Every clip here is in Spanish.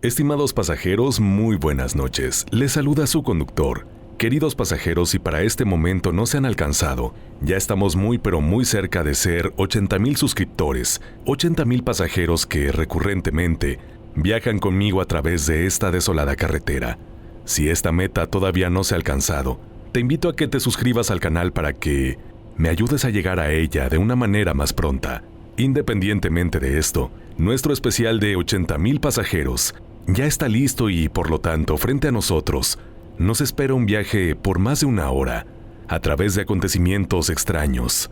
Estimados pasajeros, muy buenas noches. Les saluda su conductor. Queridos pasajeros, si para este momento no se han alcanzado, ya estamos muy pero muy cerca de ser 80,000 suscriptores, 80,000 pasajeros que recurrentemente viajan conmigo a través de esta desolada carretera. Si esta meta todavía no se ha alcanzado, te invito a que te suscribas al canal para que me ayudes a llegar a ella de una manera más pronta. Independientemente de esto, nuestro especial de 80,000 pasajeros ya está listo y, por lo tanto, frente a nosotros, nos espera un viaje por más de una hora, a través de acontecimientos extraños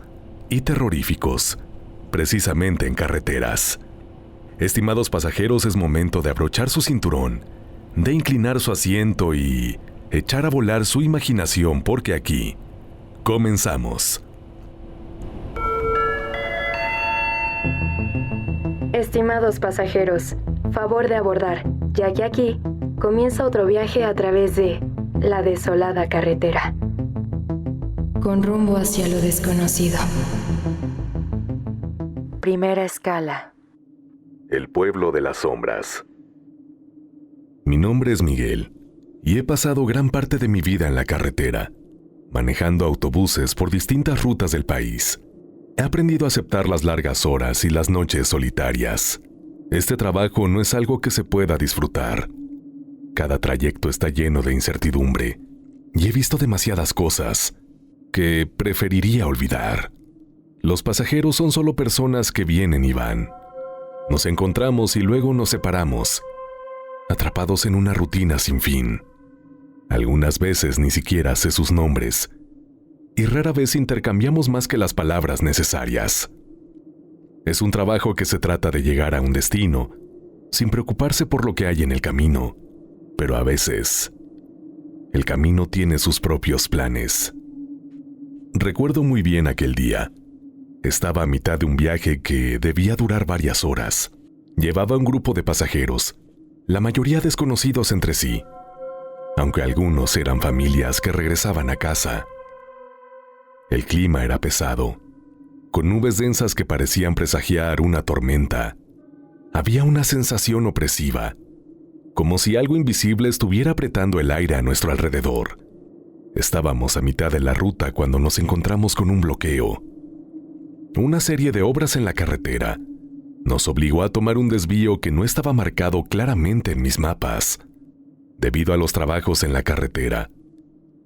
y terroríficos, precisamente en carreteras. Estimados pasajeros, es momento de abrochar su cinturón, de inclinar su asiento y echar a volar su imaginación, porque aquí comenzamos. Estimados pasajeros, favor de abordar, ya que aquí comienza otro viaje a través de la desolada carretera, con rumbo hacia lo desconocido. Primera escala. El pueblo de las sombras. Mi nombre es Miguel, y he pasado gran parte de mi vida en la carretera, manejando autobuses por distintas rutas del país. He aprendido a aceptar las largas horas y las noches solitarias. Este trabajo no es algo que se pueda disfrutar. Cada trayecto está lleno de incertidumbre, y he visto demasiadas cosas que preferiría olvidar. Los pasajeros son solo personas que vienen y van. Nos encontramos y luego nos separamos, atrapados en una rutina sin fin. Algunas veces ni siquiera sé sus nombres, y rara vez intercambiamos más que las palabras necesarias. Es un trabajo que se trata de llegar a un destino, sin preocuparse por lo que hay en el camino, pero a veces, el camino tiene sus propios planes. Recuerdo muy bien aquel día. Estaba a mitad de un viaje que debía durar varias horas. Llevaba un grupo de pasajeros, la mayoría desconocidos entre sí, aunque algunos eran familias que regresaban a casa. El clima era pesado, con nubes densas que parecían presagiar una tormenta. Había una sensación opresiva, como si algo invisible estuviera apretando el aire a nuestro alrededor. Estábamos a mitad de la ruta cuando nos encontramos con un bloqueo. Una serie de obras en la carretera nos obligó a tomar un desvío que no estaba marcado claramente en mis mapas. Debido a los trabajos en la carretera,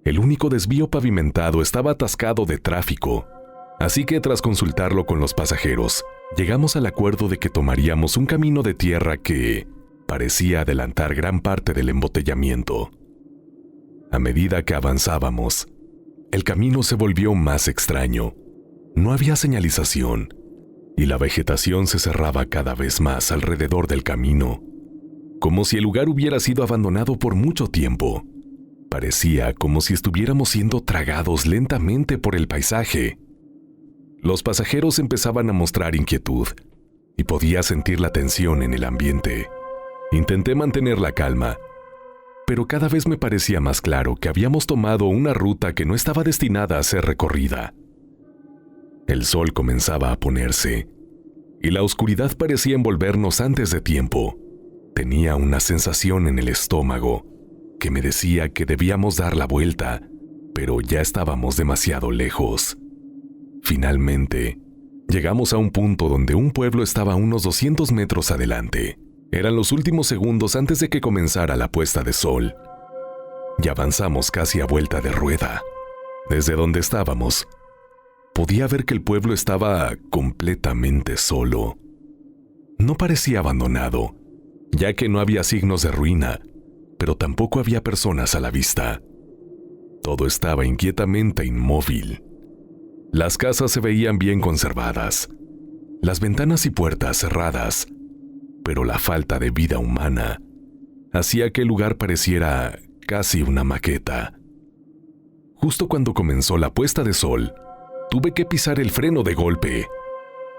el único desvío pavimentado estaba atascado de tráfico, así que tras consultarlo con los pasajeros, llegamos al acuerdo de que tomaríamos un camino de tierra que parecía adelantar gran parte del embotellamiento. A medida que avanzábamos, el camino se volvió más extraño. No había señalización, y la vegetación se cerraba cada vez más alrededor del camino, como si el lugar hubiera sido abandonado por mucho tiempo. Parecía como si estuviéramos siendo tragados lentamente por el paisaje. Los pasajeros empezaban a mostrar inquietud, y podía sentir la tensión en el ambiente. Intenté mantener la calma, pero cada vez me parecía más claro que habíamos tomado una ruta que no estaba destinada a ser recorrida. El sol comenzaba a ponerse, y la oscuridad parecía envolvernos antes de tiempo. Tenía una sensación en el estómago que me decía que debíamos dar la vuelta, pero ya estábamos demasiado lejos. Finalmente, llegamos a un punto donde un pueblo estaba a unos 200 metros adelante. Eran los últimos segundos antes de que comenzara la puesta de sol. Y avanzamos casi a vuelta de rueda. Desde donde estábamos, podía ver que el pueblo estaba completamente solo. No parecía abandonado, ya que no había signos de ruina, pero tampoco había personas a la vista. Todo estaba inquietamente inmóvil. Las casas se veían bien conservadas, las ventanas y puertas cerradas, pero la falta de vida humana hacía que el lugar pareciera casi una maqueta. Justo cuando comenzó la puesta de sol, tuve que pisar el freno de golpe.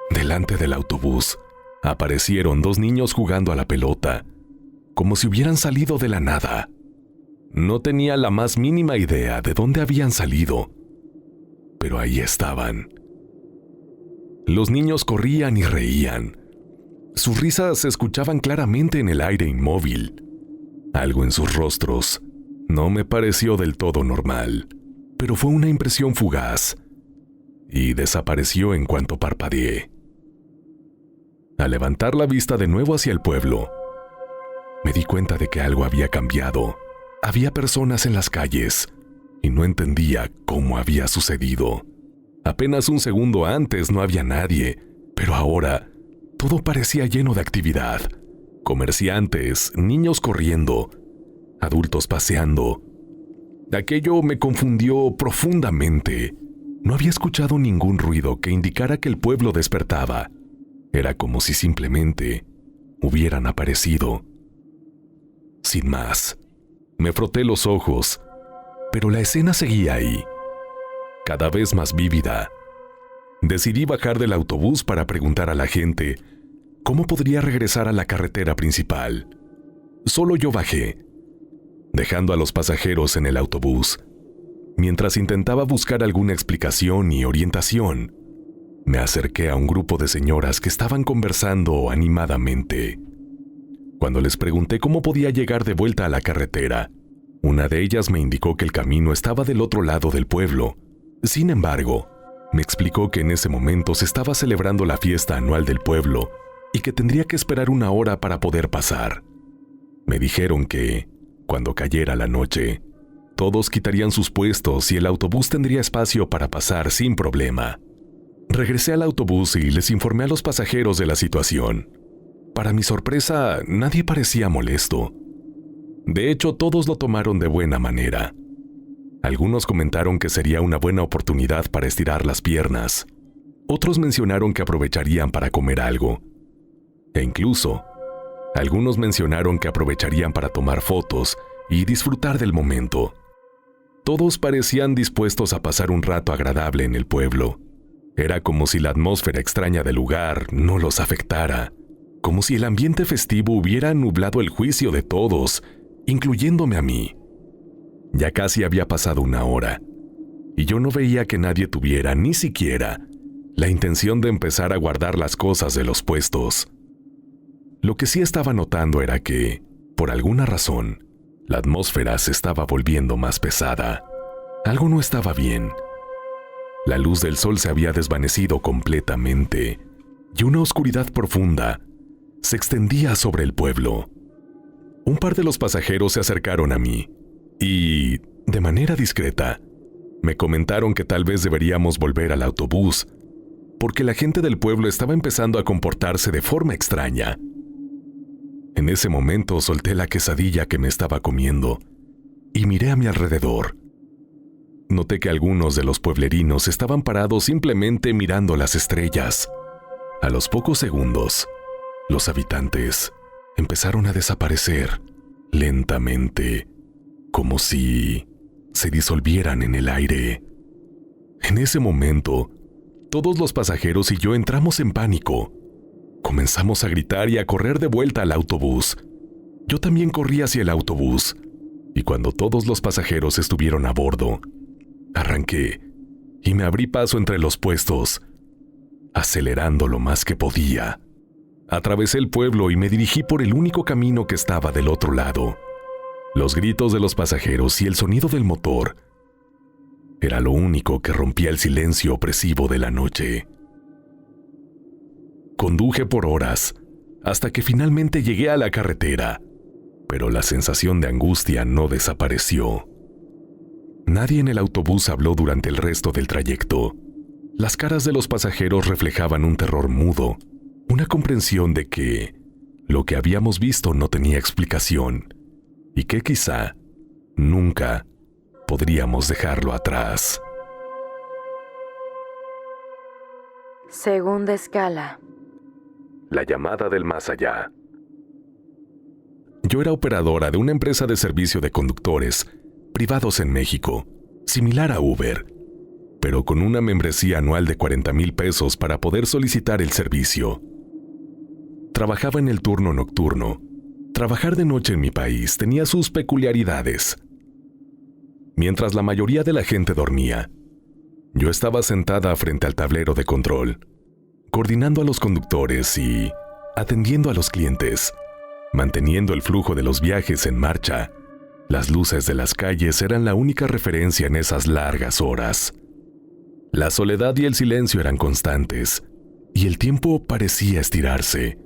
Delante del autobús aparecieron dos niños jugando a la pelota, como si hubieran salido de la nada. No tenía la más mínima idea de dónde habían salido, pero ahí estaban. Los niños corrían y reían. Sus risas se escuchaban claramente en el aire inmóvil. Algo en sus rostros no me pareció del todo normal, pero fue una impresión fugaz y desapareció en cuanto parpadeé. Al levantar la vista de nuevo hacia el pueblo, me di cuenta de que algo había cambiado. Había personas en las calles y no entendía cómo había sucedido. Apenas un segundo antes no había nadie, pero ahora todo parecía lleno de actividad. Comerciantes, niños corriendo, adultos paseando. Aquello me confundió profundamente. No había escuchado ningún ruido que indicara que el pueblo despertaba. Era como si simplemente hubieran aparecido. Sin más, me froté los ojos, pero la escena seguía ahí, cada vez más vívida. Decidí bajar del autobús para preguntar a la gente cómo podría regresar a la carretera principal. Solo yo bajé, dejando a los pasajeros en el autobús. Mientras intentaba buscar alguna explicación y orientación, me acerqué a un grupo de señoras que estaban conversando animadamente. Cuando les pregunté cómo podía llegar de vuelta a la carretera, una de ellas me indicó que el camino estaba del otro lado del pueblo. Sin embargo, me explicó que en ese momento se estaba celebrando la fiesta anual del pueblo y que tendría que esperar una hora para poder pasar. Me dijeron que, cuando cayera la noche, todos quitarían sus puestos y el autobús tendría espacio para pasar sin problema. Regresé al autobús y les informé a los pasajeros de la situación. Para mi sorpresa, nadie parecía molesto. De hecho, todos lo tomaron de buena manera. Algunos comentaron que sería una buena oportunidad para estirar las piernas. Otros mencionaron que aprovecharían para comer algo. E incluso, algunos mencionaron que aprovecharían para tomar fotos y disfrutar del momento. Todos parecían dispuestos a pasar un rato agradable en el pueblo. Era como si la atmósfera extraña del lugar no los afectara, como si el ambiente festivo hubiera nublado el juicio de todos, incluyéndome a mí. Ya casi había pasado una hora, y yo no veía que nadie tuviera ni siquiera la intención de empezar a guardar las cosas de los puestos. Lo que sí estaba notando era que, por alguna razón, la atmósfera se estaba volviendo más pesada. Algo no estaba bien. La luz del sol se había desvanecido completamente, y una oscuridad profunda se extendía sobre el pueblo. Un par de los pasajeros se acercaron a mí, y, de manera discreta, me comentaron que tal vez deberíamos volver al autobús, porque la gente del pueblo estaba empezando a comportarse de forma extraña. En ese momento solté la quesadilla que me estaba comiendo y miré a mi alrededor. Noté que algunos de los pueblerinos estaban parados simplemente mirando las estrellas. A los pocos segundos, los habitantes empezaron a desaparecer lentamente, como si se disolvieran en el aire. En ese momento, todos los pasajeros y yo entramos en pánico. Comenzamos a gritar y a correr de vuelta al autobús. Yo también corrí hacia el autobús, y cuando todos los pasajeros estuvieron a bordo, arranqué y me abrí paso entre los puestos, acelerando lo más que podía. Atravesé el pueblo y me dirigí por el único camino que estaba del otro lado. Los gritos de los pasajeros y el sonido del motor era lo único que rompía el silencio opresivo de la noche. Conduje por horas, hasta que finalmente llegué a la carretera, pero la sensación de angustia no desapareció. Nadie en el autobús habló durante el resto del trayecto. Las caras de los pasajeros reflejaban un terror mudo, una comprensión de que lo que habíamos visto no tenía explicación, y que quizá nunca podríamos dejarlo atrás. Segunda escala. La llamada del más allá. Yo era operadora de una empresa de servicio de conductores privados en México, similar a Uber, pero con una membresía anual de 40,000 pesos para poder solicitar el servicio. Trabajaba en el turno nocturno. Trabajar de noche en mi país tenía sus peculiaridades. Mientras la mayoría de la gente dormía, yo estaba sentada frente al tablero de control, coordinando a los conductores y atendiendo a los clientes, manteniendo el flujo de los viajes en marcha. Las luces de las calles eran la única referencia en esas largas horas. La soledad y el silencio eran constantes, y el tiempo parecía estirarse,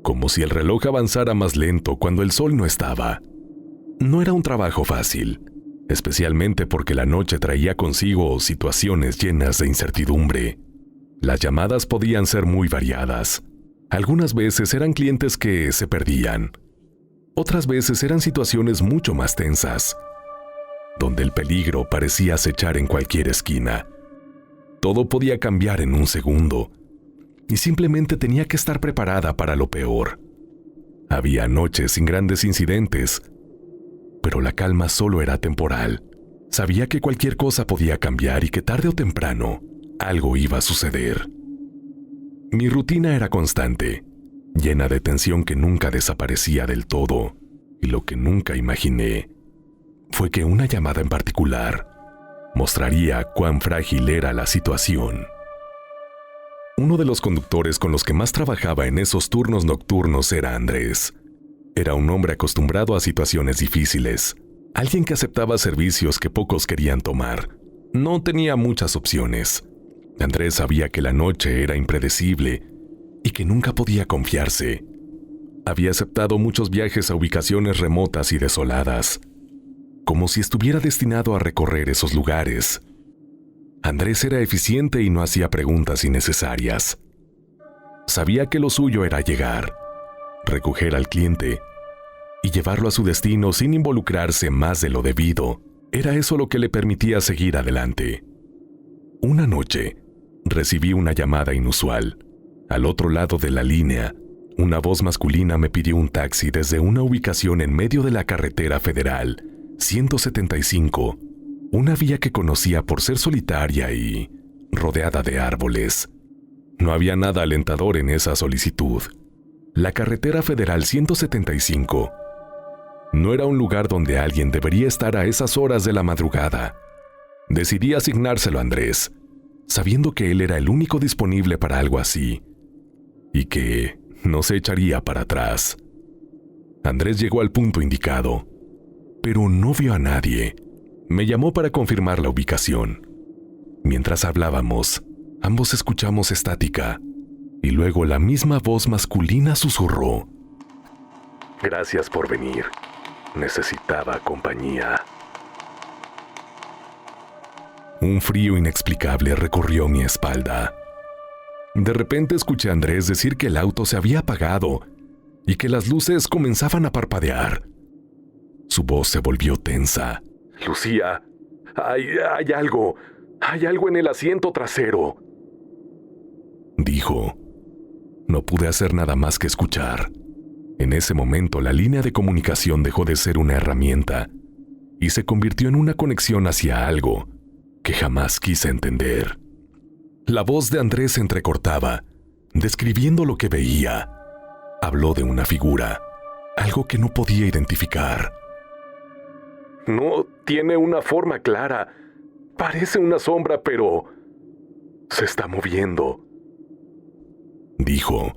como si el reloj avanzara más lento cuando el sol no estaba. No era un trabajo fácil, especialmente porque la noche traía consigo situaciones llenas de incertidumbre. Las llamadas podían ser muy variadas. Algunas veces eran clientes que se perdían. Otras veces eran situaciones mucho más tensas, donde el peligro parecía acechar en cualquier esquina. Todo podía cambiar en un segundo, y simplemente tenía que estar preparada para lo peor. Había noches sin grandes incidentes, pero la calma solo era temporal. Sabía que cualquier cosa podía cambiar y que tarde o temprano algo iba a suceder. Mi rutina era constante, llena de tensión que nunca desaparecía del todo, y lo que nunca imaginé fue que una llamada en particular mostraría cuán frágil era la situación. Uno de los conductores con los que más trabajaba en esos turnos nocturnos era Andrés. Era un hombre acostumbrado a situaciones difíciles, alguien que aceptaba servicios que pocos querían tomar. No tenía muchas opciones. Andrés sabía que la noche era impredecible y que nunca podía confiarse. Había aceptado muchos viajes a ubicaciones remotas y desoladas, como si estuviera destinado a recorrer esos lugares. Andrés era eficiente y no hacía preguntas innecesarias. Sabía que lo suyo era llegar, recoger al cliente y llevarlo a su destino sin involucrarse más de lo debido. Era eso lo que le permitía seguir adelante. Una noche, recibí una llamada inusual. Al otro lado de la línea, una voz masculina me pidió un taxi desde una ubicación en medio de la carretera federal 175, una vía que conocía por ser solitaria y rodeada de árboles. No había nada alentador en esa solicitud. La carretera federal 175 no era un lugar donde alguien debería estar a esas horas de la madrugada. Decidí asignárselo a Andrés, sabiendo que él era el único disponible para algo así, y que no se echaría para atrás. Andrés llegó al punto indicado, pero no vio a nadie. Me llamó para confirmar la ubicación. Mientras hablábamos, ambos escuchamos estática, y luego la misma voz masculina susurró: «Gracias por venir. Necesitaba compañía». Un frío inexplicable recorrió mi espalda. De repente escuché a Andrés decir que el auto se había apagado y que las luces comenzaban a parpadear. Su voz se volvió tensa. «Lucía, hay algo en el asiento trasero», dijo. No pude hacer nada más que escuchar. En ese momento la línea de comunicación dejó de ser una herramienta y se convirtió en una conexión hacia algo que jamás quise entender. La voz de Andrés se entrecortaba, describiendo lo que veía. Habló de una figura, algo que no podía identificar. «No tiene una forma clara. Parece una sombra, pero se está moviendo», dijo.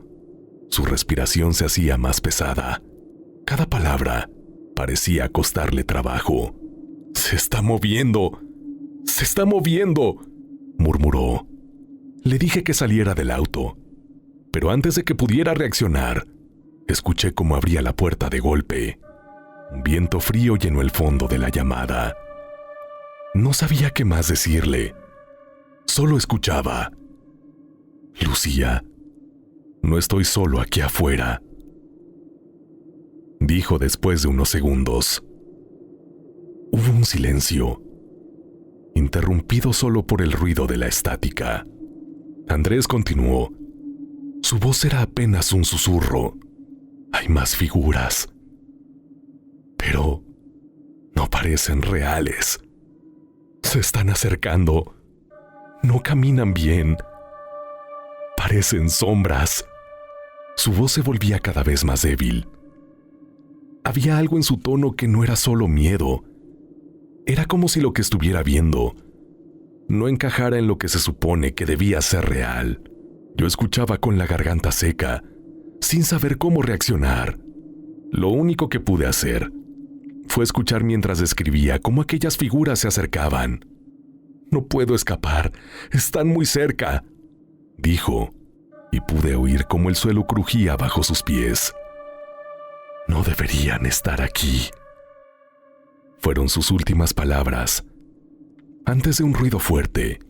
Su respiración se hacía más pesada. Cada palabra parecía costarle trabajo. «Se está moviendo. ¡Se está moviendo!», murmuró. Le dije que saliera del auto, pero antes de que pudiera reaccionar, escuché cómo abría la puerta de golpe. Un viento frío llenó el fondo de la llamada. No sabía qué más decirle. Solo escuchaba: «Lucía, no estoy solo aquí afuera», dijo después de unos segundos. Hubo un silencio, interrumpido solo por el ruido de la estática. Andrés continuó. Su voz era apenas un susurro. «Hay más figuras, pero no parecen reales. Se están acercando. No caminan bien. Parecen sombras». Su voz se volvía cada vez más débil. Había algo en su tono que no era solo miedo. Era como si lo que estuviera viendo no encajara en lo que se supone que debía ser real. Yo escuchaba con la garganta seca, sin saber cómo reaccionar. Lo único que pude hacer fue escuchar mientras describía cómo aquellas figuras se acercaban. «No puedo escapar, están muy cerca», dijo, y pude oír cómo el suelo crujía bajo sus pies. «No deberían estar aquí», fueron sus últimas palabras, antes de un ruido fuerte,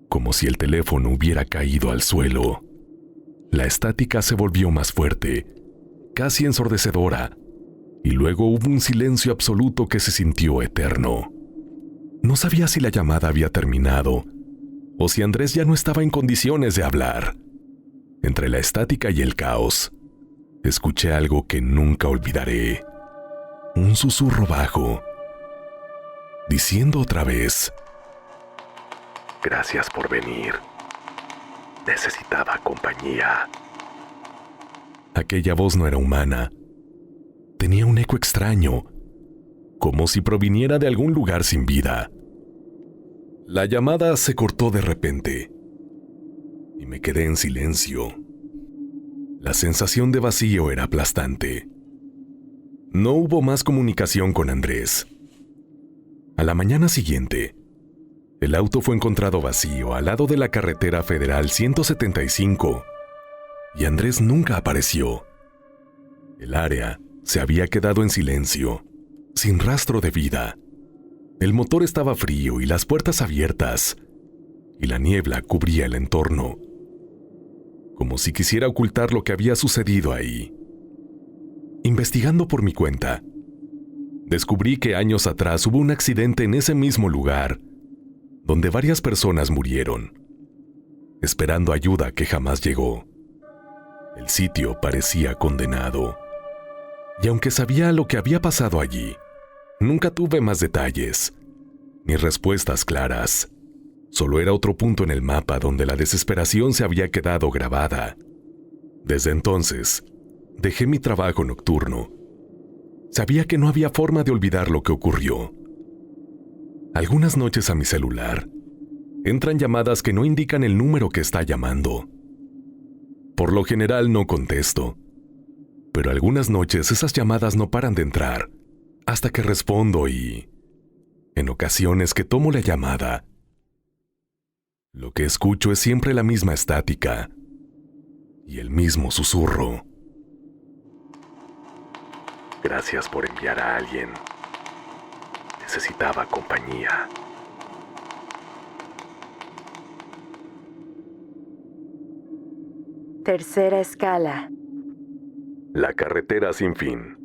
como si el teléfono hubiera caído al suelo. La estática se volvió más fuerte, casi ensordecedora, y luego hubo un silencio absoluto que se sintió eterno. No sabía si la llamada había terminado, o si Andrés ya no estaba en condiciones de hablar. Entre la estática y el caos, escuché algo que nunca olvidaré. Un susurro bajo, diciendo otra vez: «Gracias por venir. Necesitaba compañía». Aquella voz no era humana. Tenía un eco extraño, como si proviniera de algún lugar sin vida. La llamada se cortó de repente y me quedé en silencio. La sensación de vacío era aplastante. No hubo más comunicación con Andrés. A la mañana siguiente, el auto fue encontrado vacío al lado de la carretera federal 175 y Andrés nunca apareció. El área se había quedado en silencio, sin rastro de vida. El motor estaba frío y las puertas abiertas, y la niebla cubría el entorno, como si quisiera ocultar lo que había sucedido ahí. Investigando por mi cuenta, descubrí que años atrás hubo un accidente en ese mismo lugar, donde varias personas murieron, esperando ayuda que jamás llegó. El sitio parecía condenado, y aunque sabía lo que había pasado allí, nunca tuve más detalles, ni respuestas claras. Solo era otro punto en el mapa donde la desesperación se había quedado grabada. Desde entonces, dejé mi trabajo nocturno. Sabía que no había forma de olvidar lo que ocurrió. Algunas noches a mi celular entran llamadas que no indican el número que está llamando. Por lo general no contesto, pero algunas noches esas llamadas no paran de entrar, hasta que respondo y, en ocasiones que tomo la llamada, lo que escucho es siempre la misma estática y el mismo susurro. Gracias por enviar a alguien. Necesitaba compañía. Tercera escala. La carretera sin fin.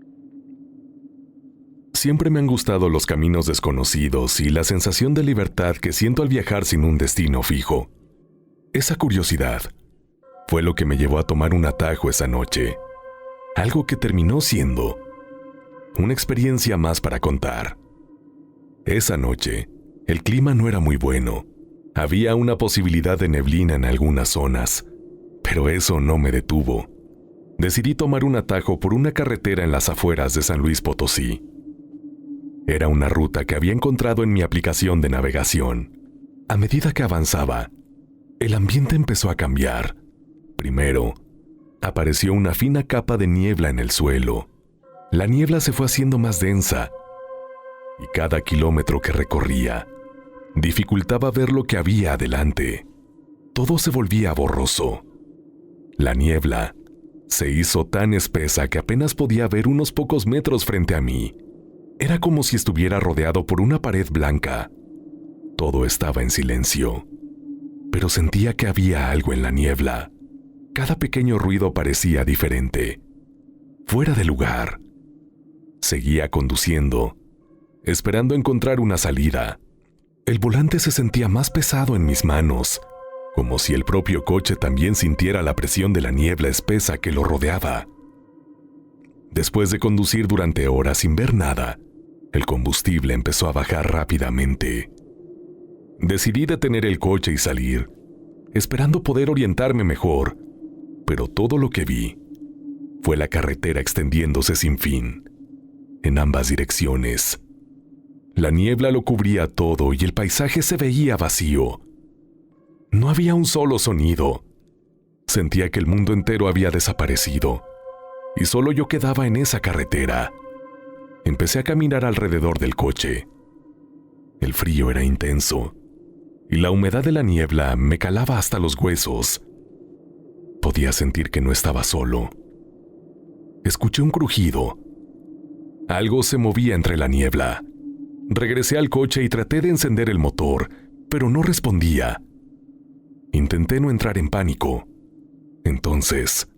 Siempre me han gustado los caminos desconocidos y la sensación de libertad que siento al viajar sin un destino fijo. Esa curiosidad fue lo que me llevó a tomar un atajo esa noche, algo que terminó siendo una experiencia más para contar. Esa noche, el clima no era muy bueno. Había una posibilidad de neblina en algunas zonas, pero eso no me detuvo. Decidí tomar un atajo por una carretera en las afueras de San Luis Potosí. Era una ruta que había encontrado en mi aplicación de navegación. A medida que avanzaba, el ambiente empezó a cambiar. Primero, apareció una fina capa de niebla en el suelo. La niebla se fue haciendo más densa, y cada kilómetro que recorría dificultaba ver lo que había adelante. Todo se volvía borroso. La niebla se hizo tan espesa que apenas podía ver unos pocos metros frente a mí. Era como si estuviera rodeado por una pared blanca. Todo estaba en silencio, pero sentía que había algo en la niebla. Cada pequeño ruido parecía diferente, fuera de lugar. Seguía conduciendo, esperando encontrar una salida. El volante se sentía más pesado en mis manos, como si el propio coche también sintiera la presión de la niebla espesa que lo rodeaba. Después de conducir durante horas sin ver nada, el combustible empezó a bajar rápidamente. Decidí detener el coche y salir, esperando poder orientarme mejor, pero todo lo que vi fue la carretera extendiéndose sin fin, en ambas direcciones. La niebla lo cubría todo y el paisaje se veía vacío. No había un solo sonido. Sentía que el mundo entero había desaparecido, y solo yo quedaba en esa carretera. Empecé a caminar alrededor del coche. El frío era intenso y la humedad de la niebla me calaba hasta los huesos. Podía sentir que no estaba solo. Escuché un crujido. Algo se movía entre la niebla. Regresé al coche y traté de encender el motor, pero no respondía. Intenté no entrar en pánico. Entonces,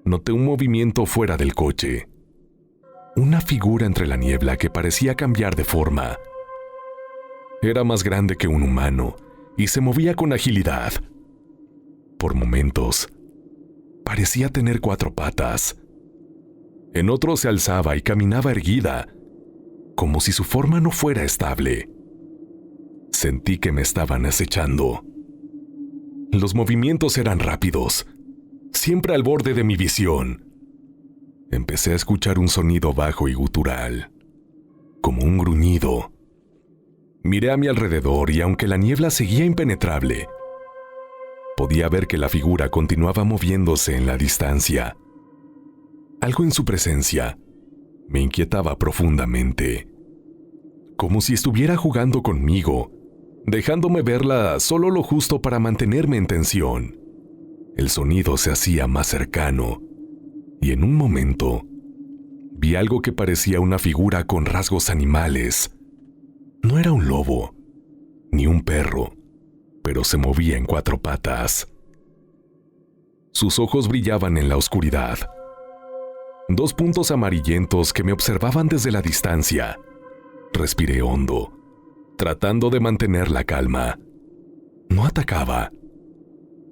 noté un movimiento fuera del coche. Una figura entre la niebla que parecía cambiar de forma. Era más grande que un humano y se movía con agilidad. Por momentos, parecía tener 4 patas. En otros se alzaba y caminaba erguida, como si su forma no fuera estable. Sentí que me estaban acechando. Los movimientos eran rápidos, siempre al borde de mi visión. Empecé a escuchar un sonido bajo y gutural, como un gruñido. Miré a mi alrededor y aunque la niebla seguía impenetrable, podía ver que la figura continuaba moviéndose en la distancia. Algo en su presencia me inquietaba profundamente, como si estuviera jugando conmigo, dejándome verla solo lo justo para mantenerme en tensión. El sonido se hacía más cercano, y en un momento vi algo que parecía una figura con rasgos animales. No era un lobo, ni un perro, pero se movía en 4 patas. Sus ojos brillaban en la oscuridad. 2 puntos amarillentos que me observaban desde la distancia. Respiré hondo, tratando de mantener la calma. No atacaba,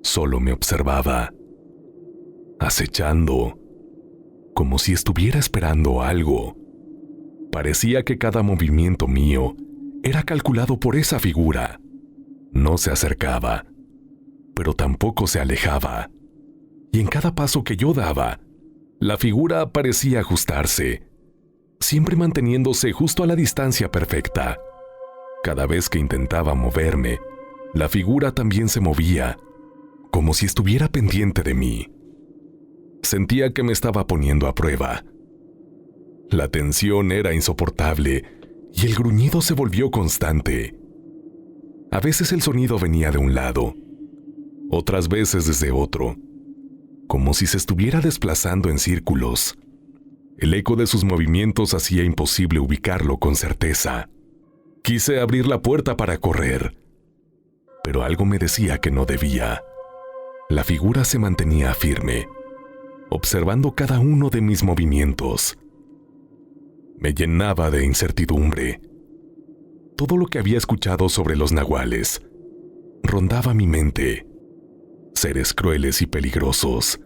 solo me observaba, acechando, como si estuviera esperando algo. Parecía que cada movimiento mío era calculado por esa figura. No se acercaba, pero tampoco se alejaba. Y en cada paso que yo daba, la figura parecía ajustarse, siempre manteniéndose justo a la distancia perfecta. Cada vez que intentaba moverme, la figura también se movía, como si estuviera pendiente de mí. Sentía que me estaba poniendo a prueba. La tensión era insoportable y el gruñido se volvió constante. A veces el sonido venía de un lado, otras veces desde otro, como si se estuviera desplazando en círculos. El eco de sus movimientos hacía imposible ubicarlo con certeza. Quise abrir la puerta para correr, pero algo me decía que no debía. La figura se mantenía firme, observando cada uno de mis movimientos. Me llenaba de incertidumbre. Todo lo que había escuchado sobre los nahuales rondaba mi mente. Seres crueles y peligrosos.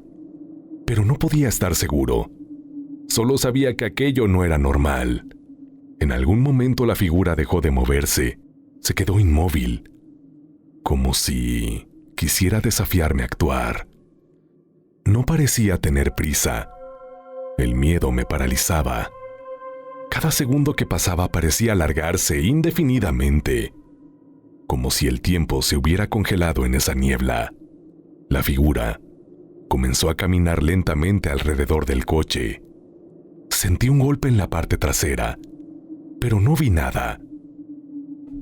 Pero no podía estar seguro. Solo sabía que aquello no era normal. En algún momento la figura dejó de moverse. Se quedó inmóvil, como si quisiera desafiarme a actuar. No parecía tener prisa. El miedo me paralizaba. Cada segundo que pasaba parecía alargarse indefinidamente, como si el tiempo se hubiera congelado en esa niebla. La figura comenzó a caminar lentamente alrededor del coche. Sentí un golpe en la parte trasera, pero no vi nada.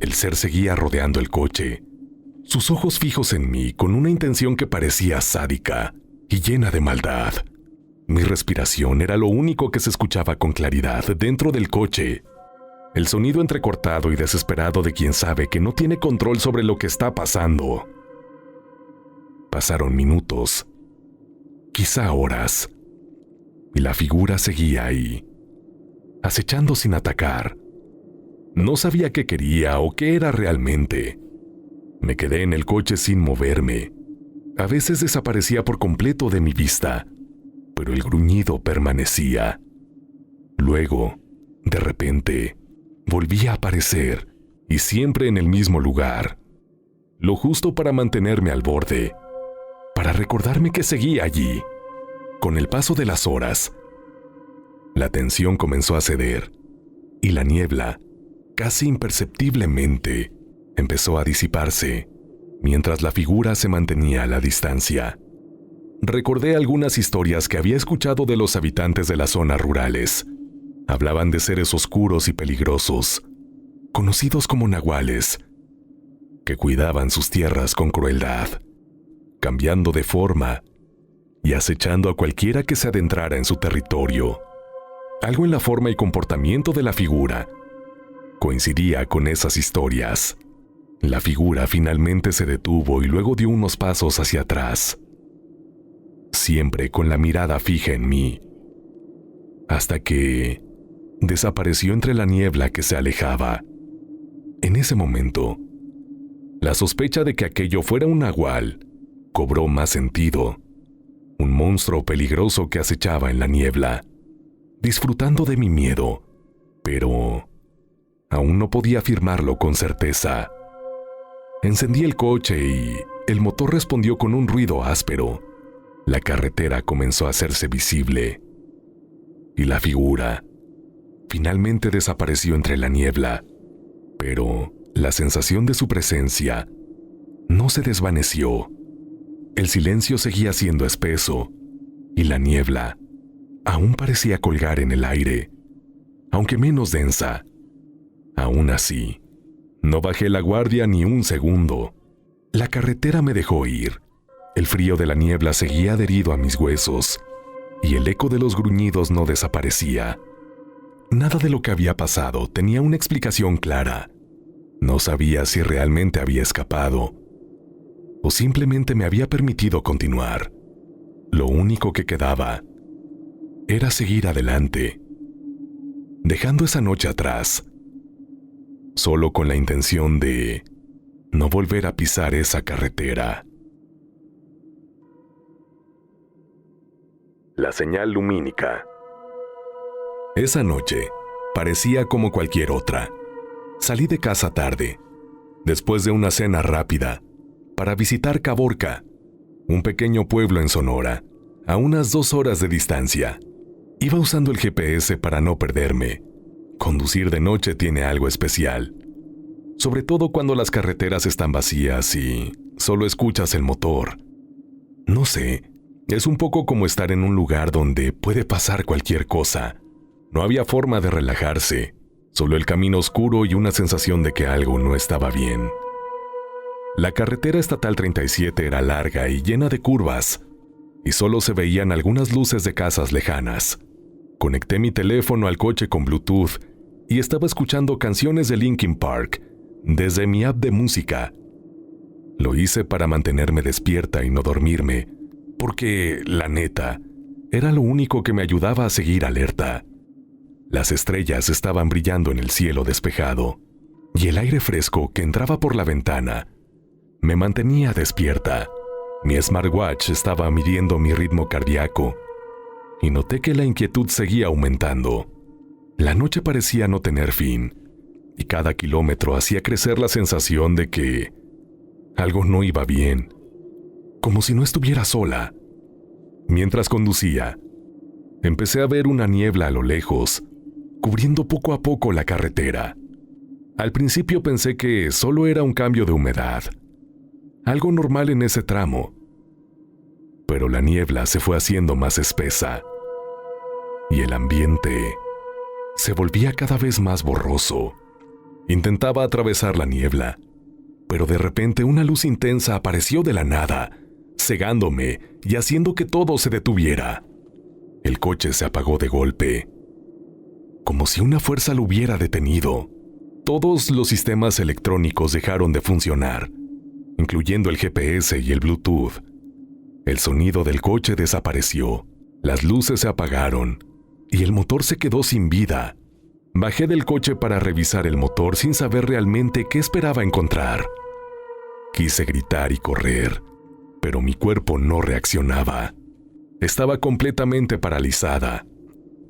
El ser seguía rodeando el coche, sus ojos fijos en mí con una intención que parecía sádica y llena de maldad. Mi respiración era lo único que se escuchaba con claridad dentro del coche. El sonido entrecortado y desesperado de quien sabe que no tiene control sobre lo que está pasando. Pasaron minutos, quizá horas, y la figura seguía ahí, acechando sin atacar. No sabía qué quería o qué era realmente. Me quedé en el coche sin moverme. A veces desaparecía por completo de mi vista, pero el gruñido permanecía. Luego, de repente, volvía a aparecer, y siempre en el mismo lugar. Lo justo para mantenerme al borde, para recordarme que seguía allí. Con el paso de las horas, la tensión comenzó a ceder, y la niebla, casi imperceptiblemente, empezó a disiparse, mientras la figura se mantenía a la distancia. recordé algunas historias que había escuchado de los habitantes de las zonas rurales. Hablaban de seres oscuros y peligrosos, conocidos como nahuales, que cuidaban sus tierras con crueldad, cambiando de forma y acechando a cualquiera que se adentrara en su territorio. Algo en la forma y comportamiento de la figura coincidía con esas historias. La figura finalmente se detuvo y luego dio unos pasos hacia atrás, siempre con la mirada fija en mí, hasta que desapareció entre la niebla que se alejaba. En ese momento, la sospecha de que aquello fuera un nahual cobró más sentido. Un monstruo peligroso que acechaba en la niebla, disfrutando de mi miedo, pero aún no podía afirmarlo con certeza. Encendí el coche y el motor respondió con un ruido áspero. La carretera comenzó a hacerse visible y la figura finalmente desapareció entre la niebla, pero la sensación de su presencia no se desvaneció. El silencio seguía siendo espeso y la niebla aún parecía colgar en el aire, aunque menos densa. Aún así, no bajé la guardia ni un segundo. La carretera me dejó ir. El frío de la niebla seguía adherido a mis huesos y el eco de los gruñidos no desaparecía. Nada de lo que había pasado tenía una explicación clara. No sabía si realmente había escapado o simplemente me había permitido continuar. Lo único que quedaba era seguir adelante, dejando esa noche atrás, solo con la intención de no volver a pisar esa carretera. La señal lumínica. Esa noche parecía como cualquier otra. Salí de casa tarde, después de una cena rápida, para visitar Caborca, un pequeño pueblo en Sonora, a unas 2 horas de distancia. Iba usando el GPS para no perderme. Conducir de noche tiene algo especial, sobre todo cuando las carreteras están vacías y solo escuchas el motor. No sé, es un poco como estar en un lugar donde puede pasar cualquier cosa. No había forma de relajarse, solo el camino oscuro y una sensación de que algo no estaba bien. La carretera estatal 37 era larga y llena de curvas, y solo se veían algunas luces de casas lejanas. Conecté mi teléfono al coche con Bluetooth y estaba escuchando canciones de Linkin Park desde mi app de música. Lo hice para mantenerme despierta y no dormirme, porque, la neta, era lo único que me ayudaba a seguir alerta. Las estrellas estaban brillando en el cielo despejado, y el aire fresco que entraba por la ventana me mantenía despierta. Mi smartwatch estaba midiendo mi ritmo cardíaco, y noté que la inquietud seguía aumentando. La noche parecía no tener fin, y cada kilómetro hacía crecer la sensación de que algo no iba bien, como si no estuviera sola. Mientras conducía, empecé a ver una niebla a lo lejos, cubriendo poco a poco la carretera. Al principio pensé que solo era un cambio de humedad, algo normal en ese tramo, pero la niebla se fue haciendo más espesa, y el ambiente se volvía cada vez más borroso. Intentaba atravesar la niebla, pero de repente una luz intensa apareció de la nada, cegándome y haciendo que todo se detuviera. El coche se apagó de golpe, como si una fuerza lo hubiera detenido. Todos los sistemas electrónicos dejaron de funcionar, incluyendo el GPS y el Bluetooth. El sonido del coche desapareció, las luces se apagaron y el motor se quedó sin vida. Bajé del coche para revisar el motor sin saber realmente qué esperaba encontrar. Quise gritar y correr, pero mi cuerpo no reaccionaba. Estaba completamente paralizada,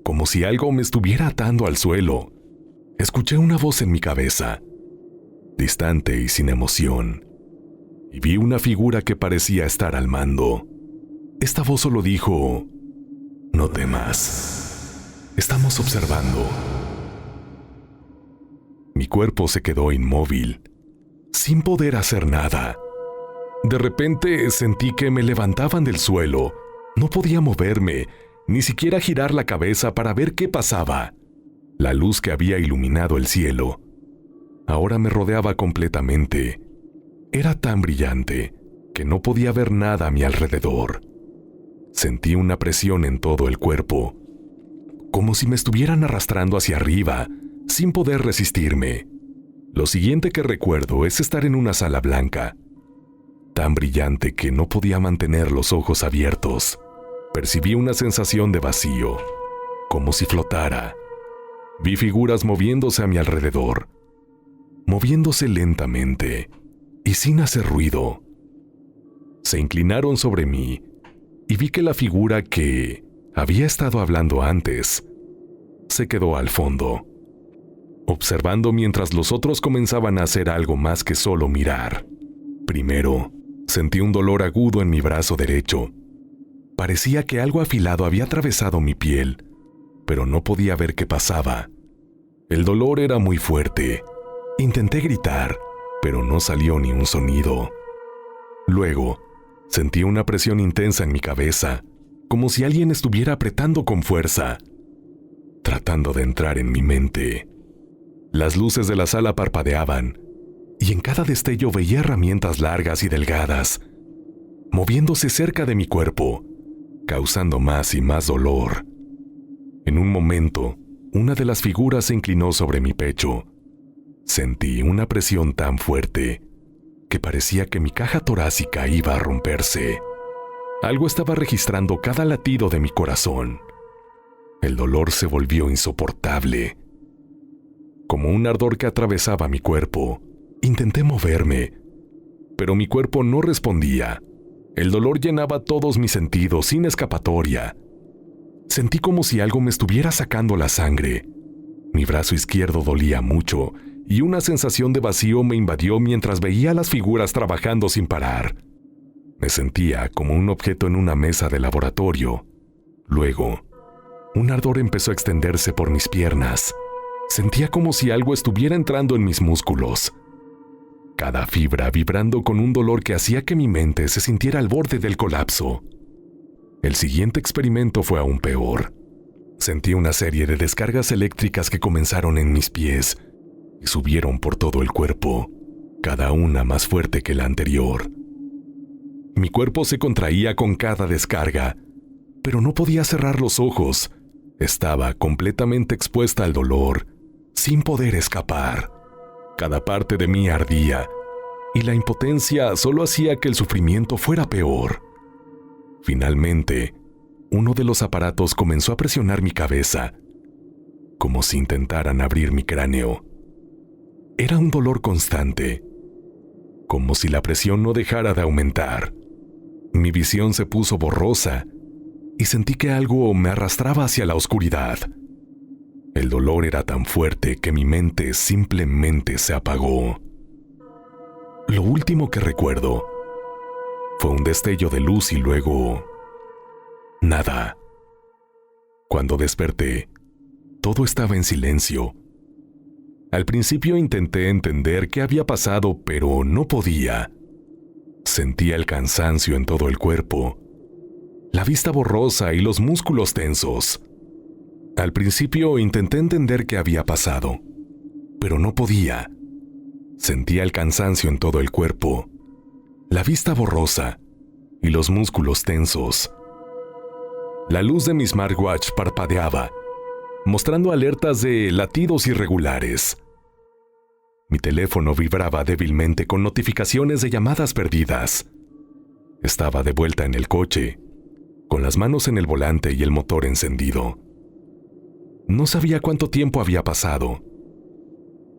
como si algo me estuviera atando al suelo. Escuché una voz en mi cabeza, distante y sin emoción, y vi una figura que parecía estar al mando. Esta voz solo dijo: "No temas, estamos observando". Mi cuerpo se quedó inmóvil, sin poder hacer nada. De repente sentí que me levantaban del suelo No podía moverme, ni siquiera girar la cabeza para ver qué pasaba. La luz que había iluminado el cielo ahora me rodeaba completamente. Era tan brillante que no podía ver nada a mi alrededor. Sentí una presión en todo el cuerpo, como si me estuvieran arrastrando hacia arriba, sin poder resistirme. Lo siguiente que recuerdo es estar en una sala blanca, tan brillante que no podía mantener los ojos abiertos. Percibí una sensación de vacío, como si flotara. Vi figuras moviéndose a mi alrededor, moviéndose lentamente y sin hacer ruido. Se inclinaron sobre mí y vi que la figura que había estado hablando antes se quedó al fondo, observando mientras los otros comenzaban a hacer algo más que solo mirar. Primero, sentí un dolor agudo en mi brazo derecho. Parecía que algo afilado había atravesado mi piel, pero no podía ver qué pasaba. El dolor era muy fuerte. Intenté gritar, pero no salió ni un sonido. Luego, sentí una presión intensa en mi cabeza, como si alguien estuviera apretando con fuerza, tratando de entrar en mi mente. Las luces de la sala parpadeaban, y en cada destello veía herramientas largas y delgadas, moviéndose cerca de mi cuerpo, causando más y más dolor. En un momento, una de las figuras se inclinó sobre mi pecho. Sentí una presión tan fuerte que parecía que mi caja torácica iba a romperse. Algo estaba registrando cada latido de mi corazón. El dolor se volvió insoportable. Como un ardor que atravesaba mi cuerpo, intenté moverme, pero mi cuerpo no respondía. El dolor llenaba todos mis sentidos sin escapatoria. Sentí como si algo me estuviera sacando la sangre. Mi brazo izquierdo dolía mucho y una sensación de vacío me invadió mientras veía a las figuras trabajando sin parar. Me sentía como un objeto en una mesa de laboratorio. Luego, un ardor empezó a extenderse por mis piernas. Sentía como si algo estuviera entrando en mis músculos, cada fibra vibrando con un dolor que hacía que mi mente se sintiera al borde del colapso. El siguiente experimento fue aún peor. Sentí una serie de descargas eléctricas que comenzaron en mis pies y subieron por todo el cuerpo, cada una más fuerte que la anterior. Mi cuerpo se contraía con cada descarga, pero no podía cerrar los ojos. Estaba completamente expuesta al dolor, sin poder escapar. Cada parte de mí ardía, y la impotencia solo hacía que el sufrimiento fuera peor. Finalmente, uno de los aparatos comenzó a presionar mi cabeza, como si intentaran abrir mi cráneo. Era un dolor constante, como si la presión no dejara de aumentar. Mi visión se puso borrosa y sentí que algo me arrastraba hacia la oscuridad. El dolor era tan fuerte que mi mente simplemente se apagó. Lo último que recuerdo fue un destello de luz y luego nada. Cuando desperté, todo estaba en silencio. Al principio intenté entender qué había pasado, pero no podía. Sentía el cansancio en todo el cuerpo, la vista borrosa y los músculos tensos. Al principio intenté entender qué había pasado, pero no podía. Sentía el cansancio en todo el cuerpo, la vista borrosa y los músculos tensos. La luz de mi smartwatch parpadeaba, mostrando alertas de latidos irregulares. Mi teléfono vibraba débilmente con notificaciones de llamadas perdidas. Estaba de vuelta en el coche, con las manos en el volante y el motor encendido. No sabía cuánto tiempo había pasado.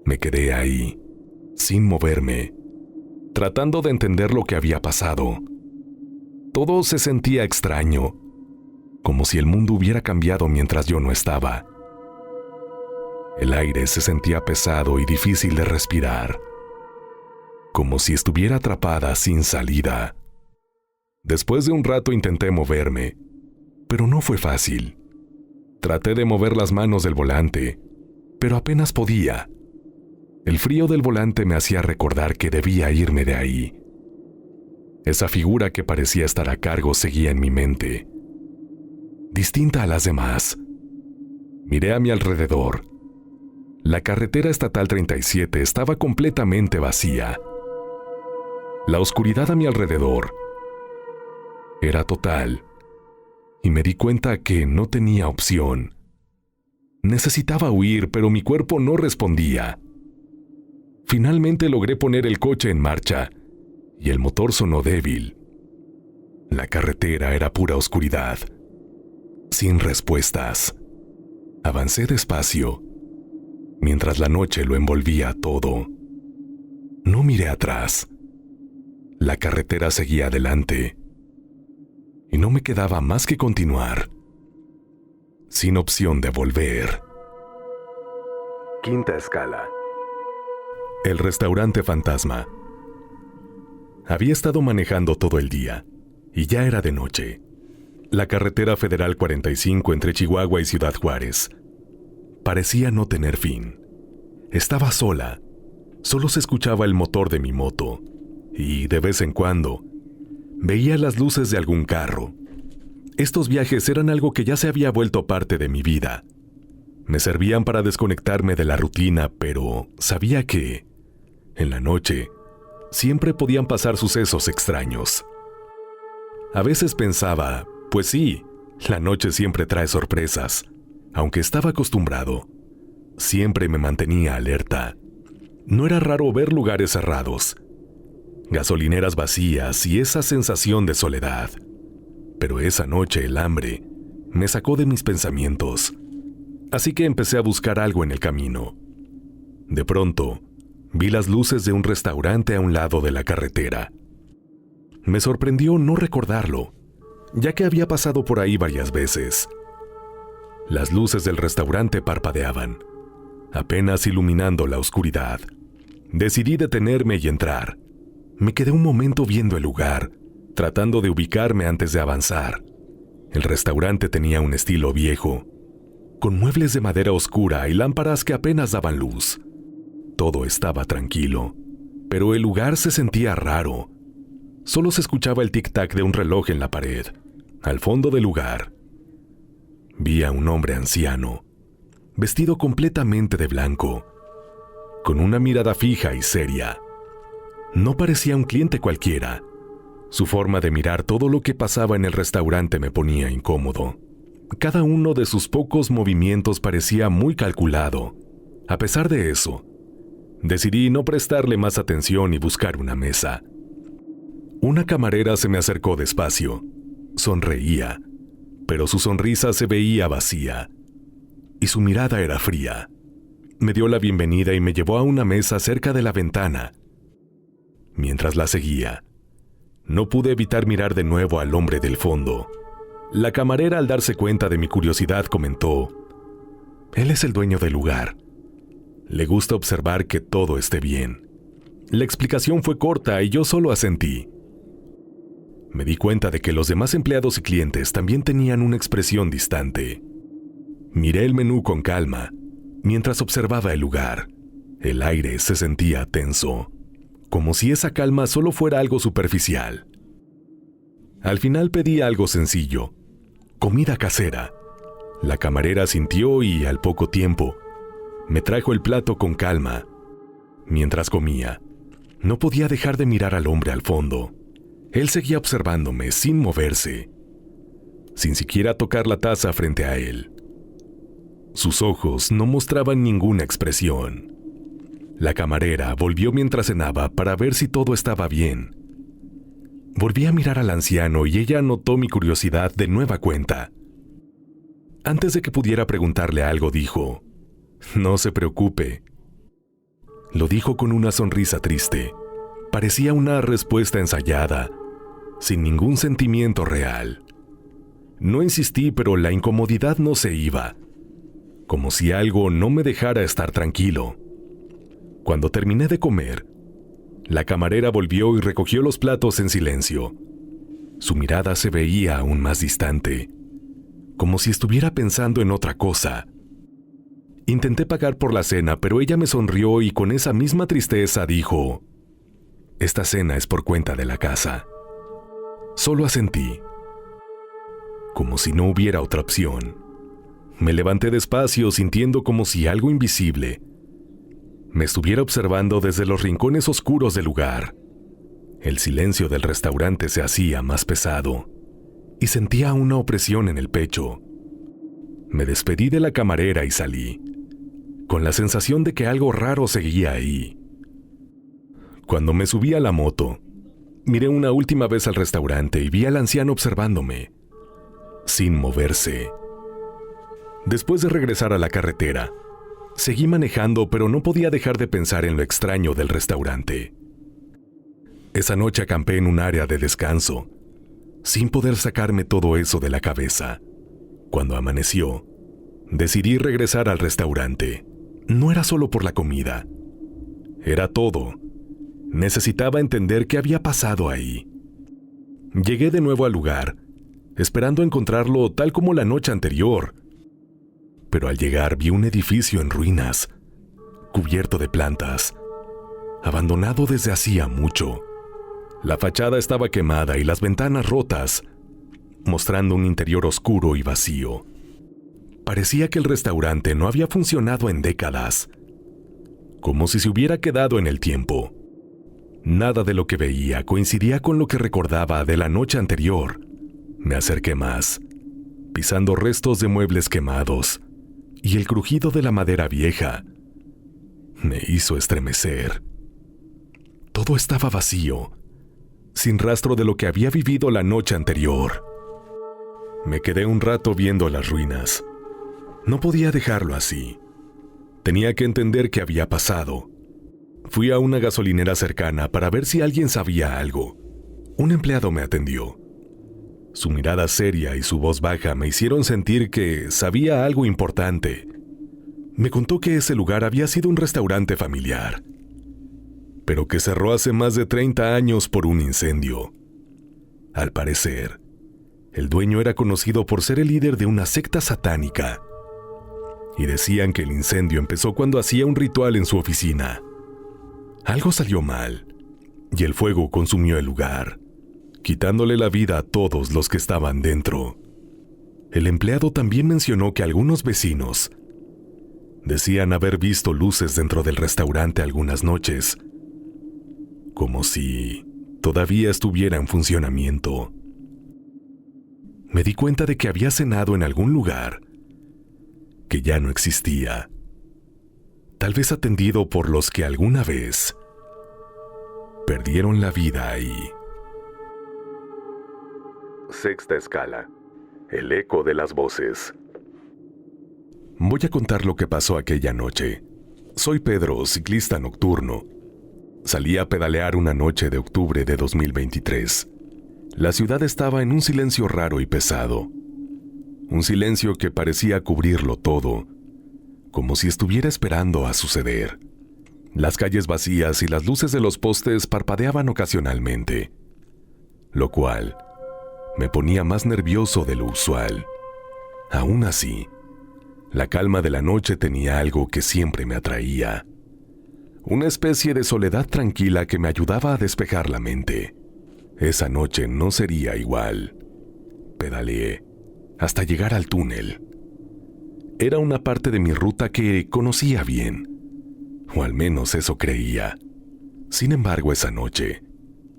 Me quedé ahí, sin moverme, tratando de entender lo que había pasado. Todo se sentía extraño, como si el mundo hubiera cambiado mientras yo no estaba. El aire se sentía pesado y difícil de respirar, como si estuviera atrapada sin salida. Después de un rato intenté moverme, pero no fue fácil. Traté de mover las manos del volante, pero apenas podía. El frío del volante me hacía recordar que debía irme de ahí. Esa figura que parecía estar a cargo seguía en mi mente, distinta a las demás. Miré a mi alrededor. La carretera estatal 37 estaba completamente vacía. La oscuridad a mi alrededor era total, y me di cuenta que no tenía opción. Necesitaba huir, pero mi cuerpo no respondía. Finalmente logré poner el coche en marcha, y el motor sonó débil. La carretera era pura oscuridad, sin respuestas. Avancé despacio, mientras la noche lo envolvía todo. No miré atrás. La carretera seguía adelante, y no me quedaba más que continuar, sin opción de volver. Quinta escala. El restaurante fantasma. Había estado manejando todo el día, y ya era de noche. La carretera federal 45 entre Chihuahua y Ciudad Juárez parecía no tener fin. Estaba sola. Solo se escuchaba el motor de mi moto, y de vez en cuando veía las luces de algún carro. Estos viajes eran algo que ya se había vuelto parte de mi vida. Me servían para desconectarme de la rutina, pero sabía que, en la noche, siempre podían pasar sucesos extraños. A veces pensaba, pues sí, la noche siempre trae sorpresas. Aunque estaba acostumbrado, siempre me mantenía alerta. No era raro ver lugares cerrados, gasolineras vacías y esa sensación de soledad. Pero esa noche el hambre me sacó de mis pensamientos, así que empecé a buscar algo en el camino. De pronto, vi las luces de un restaurante a un lado de la carretera. Me sorprendió no recordarlo, ya que había pasado por ahí varias veces. Las luces del restaurante parpadeaban, apenas iluminando la oscuridad. Decidí detenerme y entrar. Me quedé un momento viendo el lugar, tratando de ubicarme antes de avanzar. El restaurante tenía un estilo viejo, con muebles de madera oscura y lámparas que apenas daban luz. Todo estaba tranquilo, pero el lugar se sentía raro. Solo se escuchaba el tic-tac de un reloj en la pared. Al fondo del lugar, vi a un hombre anciano, vestido completamente de blanco, con una mirada fija y seria. No parecía un cliente cualquiera. Su forma de mirar todo lo que pasaba en el restaurante me ponía incómodo. Cada uno de sus pocos movimientos parecía muy calculado. A pesar de eso, decidí no prestarle más atención y buscar una mesa. Una camarera se me acercó despacio. Sonreía, pero su sonrisa se veía vacía, y su mirada era fría. Me dio la bienvenida y me llevó a una mesa cerca de la ventana. Mientras la seguía, no pude evitar mirar de nuevo al hombre del fondo. La camarera, al darse cuenta de mi curiosidad, comentó: «Él es el dueño del lugar. Le gusta observar que todo esté bien». La explicación fue corta y yo solo asentí. Me di cuenta de que los demás empleados y clientes también tenían una expresión distante. Miré el menú con calma, mientras observaba el lugar. El aire se sentía tenso, como si esa calma solo fuera algo superficial. Al final pedí algo sencillo, comida casera. La camarera asintió y, al poco tiempo, me trajo el plato con calma. Mientras comía, no podía dejar de mirar al hombre al fondo. Él seguía observándome sin moverse, sin siquiera tocar la taza frente a él. Sus ojos no mostraban ninguna expresión. La camarera volvió mientras cenaba para ver si todo estaba bien. Volví a mirar al anciano y ella notó mi curiosidad de nueva cuenta. Antes de que pudiera preguntarle algo, dijo: «No se preocupe». Lo dijo con una sonrisa triste. Parecía una respuesta ensayada, sin ningún sentimiento real. No insistí, pero la incomodidad no se iba, como si algo no me dejara estar tranquilo. Cuando terminé de comer, la camarera volvió y recogió los platos en silencio. Su mirada se veía aún más distante, como si estuviera pensando en otra cosa. Intenté pagar por la cena, pero ella me sonrió y con esa misma tristeza dijo: «Esta cena es por cuenta de la casa». Solo asentí. Como si no hubiera otra opción, me levanté despacio sintiendo como si algo invisible me estuviera observando desde los rincones oscuros del lugar. El silencio del restaurante se hacía más pesado y sentía una opresión en el pecho. Me despedí de la camarera y salí, con la sensación de que algo raro seguía ahí. Cuando me subí a la moto, miré una última vez al restaurante y vi al anciano observándome, sin moverse. Después de regresar a la carretera, seguí manejando, pero no podía dejar de pensar en lo extraño del restaurante. Esa noche acampé en un área de descanso, sin poder sacarme todo eso de la cabeza. Cuando amaneció, decidí regresar al restaurante. No era solo por la comida, era todo. Necesitaba entender qué había pasado ahí. Llegué de nuevo al lugar, esperando encontrarlo tal como la noche anterior. Pero al llegar vi un edificio en ruinas, cubierto de plantas, abandonado desde hacía mucho. La fachada estaba quemada y las ventanas rotas, mostrando un interior oscuro y vacío. Parecía que el restaurante no había funcionado en décadas, como si se hubiera quedado en el tiempo. Nada de lo que veía coincidía con lo que recordaba de la noche anterior. Me acerqué más, pisando restos de muebles quemados, y el crujido de la madera vieja me hizo estremecer. Todo estaba vacío, sin rastro de lo que había vivido la noche anterior. Me quedé un rato viendo las ruinas. No podía dejarlo así. Tenía que entender qué había pasado. Fui a una gasolinera cercana para ver si alguien sabía algo. Un empleado me atendió. Su mirada seria y su voz baja me hicieron sentir que sabía algo importante. Me contó que ese lugar había sido un restaurante familiar, pero que cerró hace más de 30 años por un incendio. Al parecer, el dueño era conocido por ser el líder de una secta satánica, y decían que el incendio empezó cuando hacía un ritual en su oficina. Algo salió mal, y el fuego consumió el lugar, quitándole la vida a todos los que estaban dentro. El empleado también mencionó que algunos vecinos decían haber visto luces dentro del restaurante algunas noches, como si todavía estuviera en funcionamiento. Me di cuenta de que había cenado en algún lugar que ya no existía, tal vez atendido por los que alguna vez perdieron la vida ahí. Sexta escala. El eco de las voces. Voy a contar lo que pasó aquella noche. Soy Pedro, ciclista nocturno. Salí a pedalear una noche de octubre de 2023. La ciudad estaba en un silencio raro y pesado. Un silencio que parecía cubrirlo todo, como si estuviera esperando a suceder. Las calles vacías y las luces de los postes parpadeaban ocasionalmente, lo cual me ponía más nervioso de lo usual. Aún así, la calma de la noche tenía algo que siempre me atraía. Una especie de soledad tranquila que me ayudaba a despejar la mente. Esa noche no sería igual. Pedaleé hasta llegar al túnel. Era una parte de mi ruta que conocía bien, o al menos eso creía. Sin embargo, esa noche,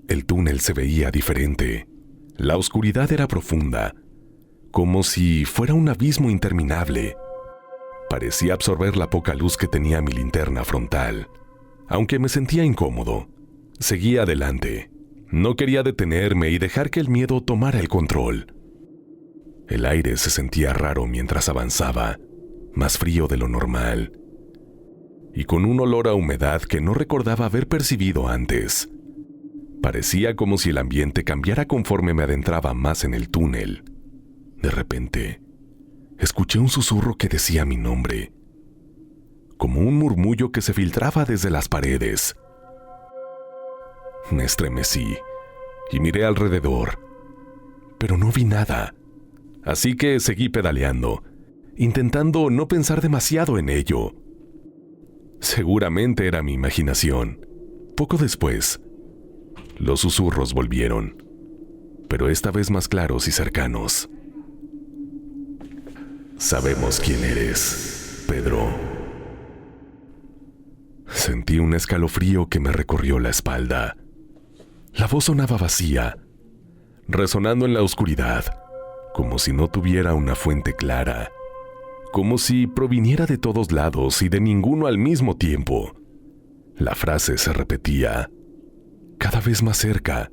el túnel se veía diferente. La oscuridad era profunda, como si fuera un abismo interminable. Parecía absorber la poca luz que tenía mi linterna frontal. Aunque me sentía incómodo, seguía adelante. No quería detenerme y dejar que el miedo tomara el control. El aire se sentía raro mientras avanzaba, más frío de lo normal, y con un olor a humedad que no recordaba haber percibido antes. Parecía como si el ambiente cambiara conforme me adentraba más en el túnel. De repente, escuché un susurro que decía mi nombre, como un murmullo que se filtraba desde las paredes. Me estremecí y miré alrededor, pero no vi nada. Así que seguí pedaleando, intentando no pensar demasiado en ello. Seguramente era mi imaginación. Poco después, los susurros volvieron, pero esta vez más claros y cercanos. Sabemos quién eres, Pedro. Sentí un escalofrío que me recorrió la espalda. La voz sonaba vacía, resonando en la oscuridad, como si no tuviera una fuente clara, como si proviniera de todos lados y de ninguno al mismo tiempo. La frase se repetía, cada vez más cerca,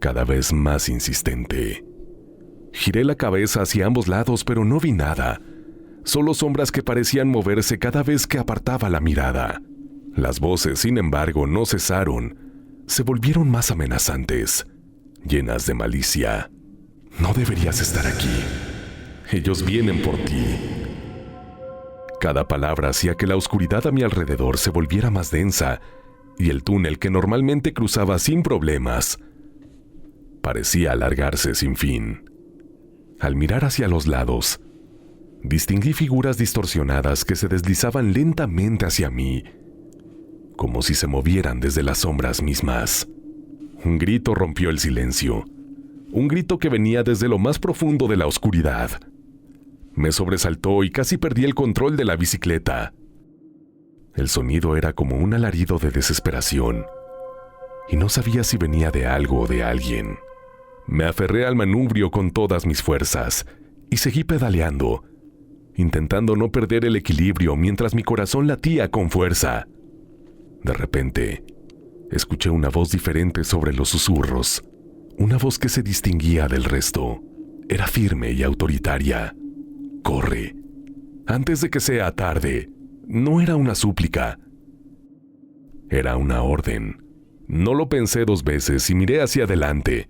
cada vez más insistente. Giré la cabeza hacia ambos lados, pero no vi nada, solo sombras que parecían moverse cada vez que apartaba la mirada. Las voces, sin embargo, no cesaron, se volvieron más amenazantes, llenas de malicia. No deberías estar aquí. Ellos vienen por ti. Cada palabra hacía que la oscuridad a mi alrededor se volviera más densa y el túnel que normalmente cruzaba sin problemas parecía alargarse sin fin. Al mirar hacia los lados, distinguí figuras distorsionadas que se deslizaban lentamente hacia mí, como si se movieran desde las sombras mismas. Un grito rompió el silencio, un grito que venía desde lo más profundo de la oscuridad. Me sobresaltó y casi perdí el control de la bicicleta. El sonido era como un alarido de desesperación, y no sabía si venía de algo o de alguien. Me aferré al manubrio con todas mis fuerzas y seguí pedaleando, intentando no perder el equilibrio mientras mi corazón latía con fuerza. De repente, escuché una voz diferente sobre los susurros, una voz que se distinguía del resto. Era firme y autoritaria. «Corre, antes de que sea tarde». No era una súplica. Era una orden. No lo pensé dos veces y miré hacia adelante,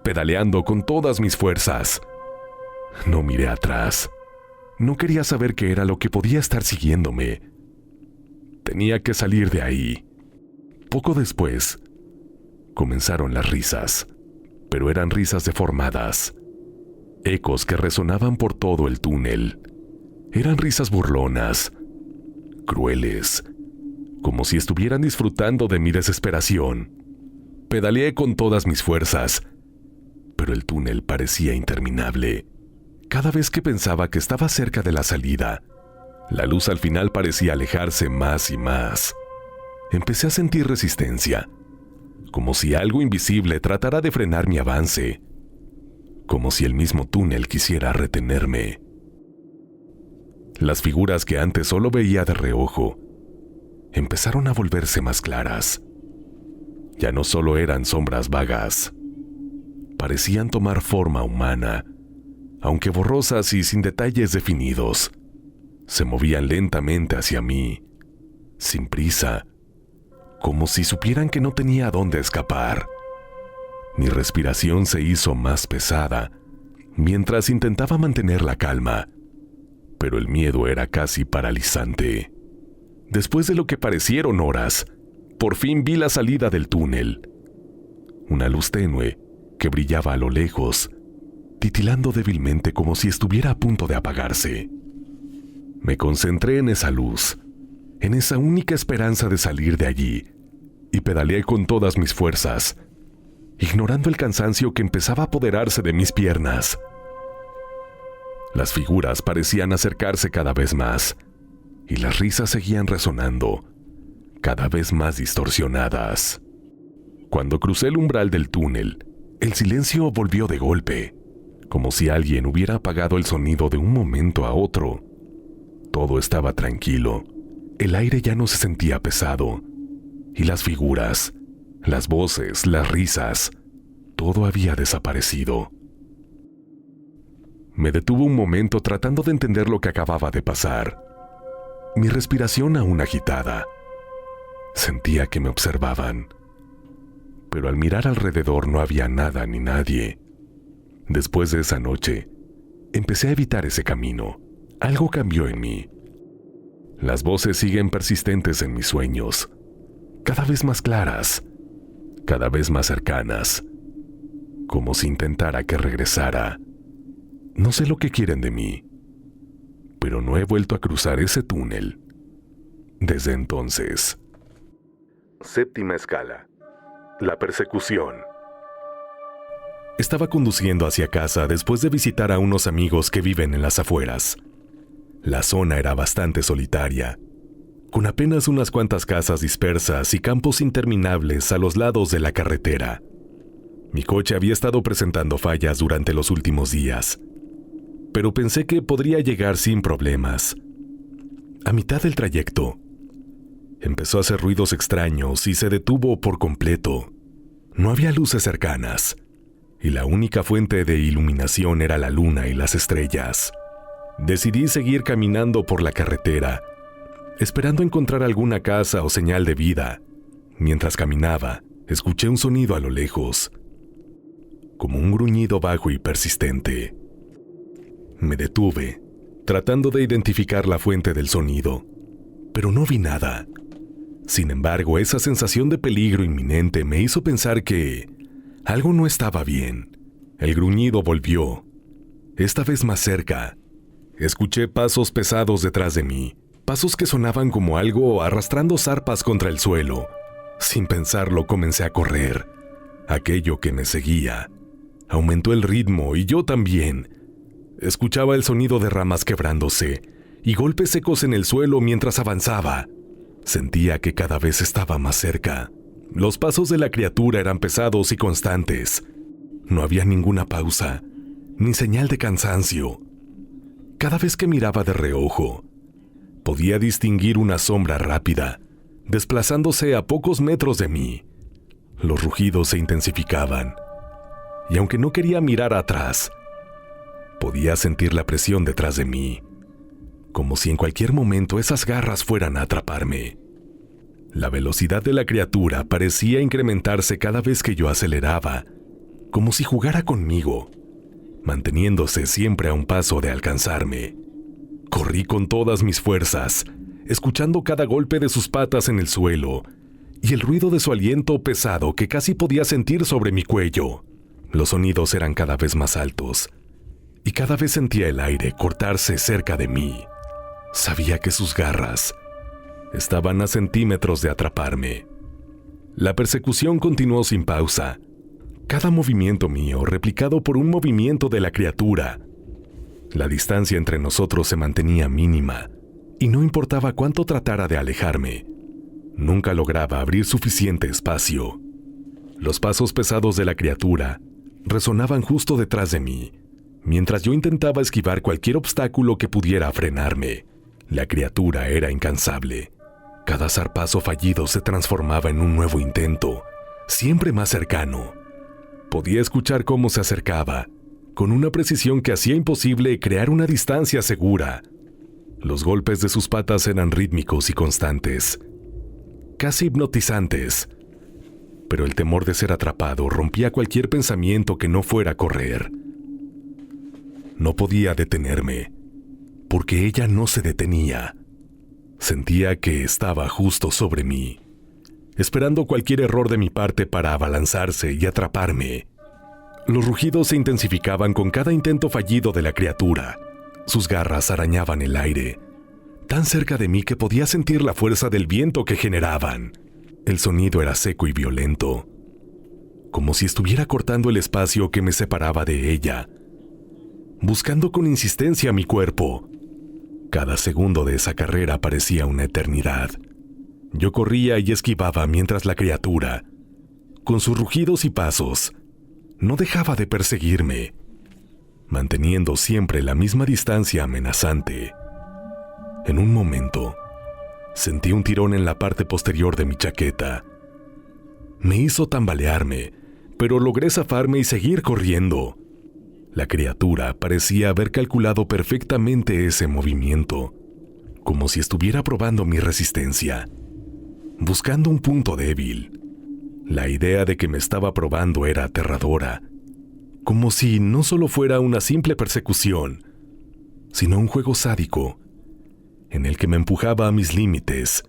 pedaleando con todas mis fuerzas. No miré atrás. No quería saber qué era lo que podía estar siguiéndome. Tenía que salir de ahí. Poco después, comenzaron las risas, pero eran risas deformadas. Ecos que resonaban por todo el túnel. Eran risas burlonas, crueles, como si estuvieran disfrutando de mi desesperación. Pedaleé con todas mis fuerzas, pero el túnel parecía interminable. Cada vez que pensaba que estaba cerca de la salida, la luz al final parecía alejarse más y más. Empecé a sentir resistencia, como si algo invisible tratara de frenar mi avance, como si el mismo túnel quisiera retenerme. Las figuras que antes solo veía de reojo empezaron a volverse más claras. Ya no solo eran sombras vagas, parecían tomar forma humana, aunque borrosas y sin detalles definidos. Se movían lentamente hacia mí, sin prisa, como si supieran que no tenía a dónde escapar. Mi respiración se hizo más pesada mientras intentaba mantener la calma, pero el miedo era casi paralizante. Después de lo que parecieron horas, por fin vi la salida del túnel. Una luz tenue que brillaba a lo lejos, titilando débilmente como si estuviera a punto de apagarse. Me concentré en esa luz, en esa única esperanza de salir de allí, y pedaleé con todas mis fuerzas, ignorando el cansancio que empezaba a apoderarse de mis piernas. Las figuras parecían acercarse cada vez más, y las risas seguían resonando, cada vez más distorsionadas. Cuando crucé el umbral del túnel, el silencio volvió de golpe, como si alguien hubiera apagado el sonido de un momento a otro. Todo estaba tranquilo, el aire ya no se sentía pesado, y las figuras, las voces, las risas, todo había desaparecido. Me detuve un momento tratando de entender lo que acababa de pasar. Mi respiración aún agitada. Sentía que me observaban. Pero al mirar alrededor no había nada ni nadie. Después de esa noche, empecé a evitar ese camino. Algo cambió en mí. Las voces siguen persistentes en mis sueños, cada vez más claras, cada vez más cercanas, como si intentara que regresara. No sé lo que quieren de mí, pero no he vuelto a cruzar ese túnel desde entonces. Séptima escala. La persecución. Estaba conduciendo hacia casa después de visitar a unos amigos que viven en las afueras. La zona era bastante solitaria, con apenas unas cuantas casas dispersas y campos interminables a los lados de la carretera. Mi coche había estado presentando fallas durante los últimos días, pero pensé que podría llegar sin problemas. A mitad del trayecto, empezó a hacer ruidos extraños y se detuvo por completo. No había luces cercanas, y la única fuente de iluminación era la luna y las estrellas. Decidí seguir caminando por la carretera, esperando encontrar alguna casa o señal de vida. Mientras caminaba, escuché un sonido a lo lejos, como un gruñido bajo y persistente. Me detuve, tratando de identificar la fuente del sonido, pero no vi nada. Sin embargo, esa sensación de peligro inminente me hizo pensar que algo no estaba bien. El gruñido volvió, esta vez más cerca. Escuché pasos pesados detrás de mí, pasos que sonaban como algo arrastrando zarpas contra el suelo. Sin pensarlo, comencé a correr. Aquello que me seguía aumentó el ritmo y yo también. Escuchaba el sonido de ramas quebrándose y golpes secos en el suelo mientras avanzaba. Sentía que cada vez estaba más cerca. Los pasos de la criatura eran pesados y constantes. No había ninguna pausa, ni señal de cansancio. Cada vez que miraba de reojo, podía distinguir una sombra rápida, desplazándose a pocos metros de mí. Los rugidos se intensificaban, y aunque no quería mirar atrás, podía sentir la presión detrás de mí, como si en cualquier momento esas garras fueran a atraparme. La velocidad de la criatura parecía incrementarse cada vez que yo aceleraba, como si jugara conmigo, manteniéndose siempre a un paso de alcanzarme. Corrí con todas mis fuerzas, escuchando cada golpe de sus patas en el suelo y el ruido de su aliento pesado que casi podía sentir sobre mi cuello. Los sonidos eran cada vez más altos, y cada vez sentía el aire cortarse cerca de mí. Sabía que sus garras estaban a centímetros de atraparme. La persecución continuó sin pausa, cada movimiento mío replicado por un movimiento de la criatura. La distancia entre nosotros se mantenía mínima, y no importaba cuánto tratara de alejarme, nunca lograba abrir suficiente espacio. Los pasos pesados de la criatura resonaban justo detrás de mí, mientras yo intentaba esquivar cualquier obstáculo que pudiera frenarme. La criatura era incansable. Cada zarpazo fallido se transformaba en un nuevo intento, siempre más cercano. Podía escuchar cómo se acercaba, con una precisión que hacía imposible crear una distancia segura. Los golpes de sus patas eran rítmicos y constantes, casi hipnotizantes, pero el temor de ser atrapado rompía cualquier pensamiento que no fuera a correr. No podía detenerme, porque ella no se detenía. Sentía que estaba justo sobre mí, esperando cualquier error de mi parte para abalanzarse y atraparme. Los rugidos se intensificaban con cada intento fallido de la criatura. Sus garras arañaban el aire, tan cerca de mí que podía sentir la fuerza del viento que generaban. El sonido era seco y violento, como si estuviera cortando el espacio que me separaba de ella, buscando con insistencia mi cuerpo. Cada segundo de esa carrera parecía una eternidad. Yo corría y esquivaba mientras la criatura, con sus rugidos y pasos, no dejaba de perseguirme, manteniendo siempre la misma distancia amenazante. En un momento, sentí un tirón en la parte posterior de mi chaqueta. Me hizo tambalearme, pero logré zafarme y seguir corriendo. La criatura parecía haber calculado perfectamente ese movimiento, como si estuviera probando mi resistencia, buscando un punto débil. La idea de que me estaba probando era aterradora, como si no solo fuera una simple persecución, sino un juego sádico, en el que me empujaba a mis límites,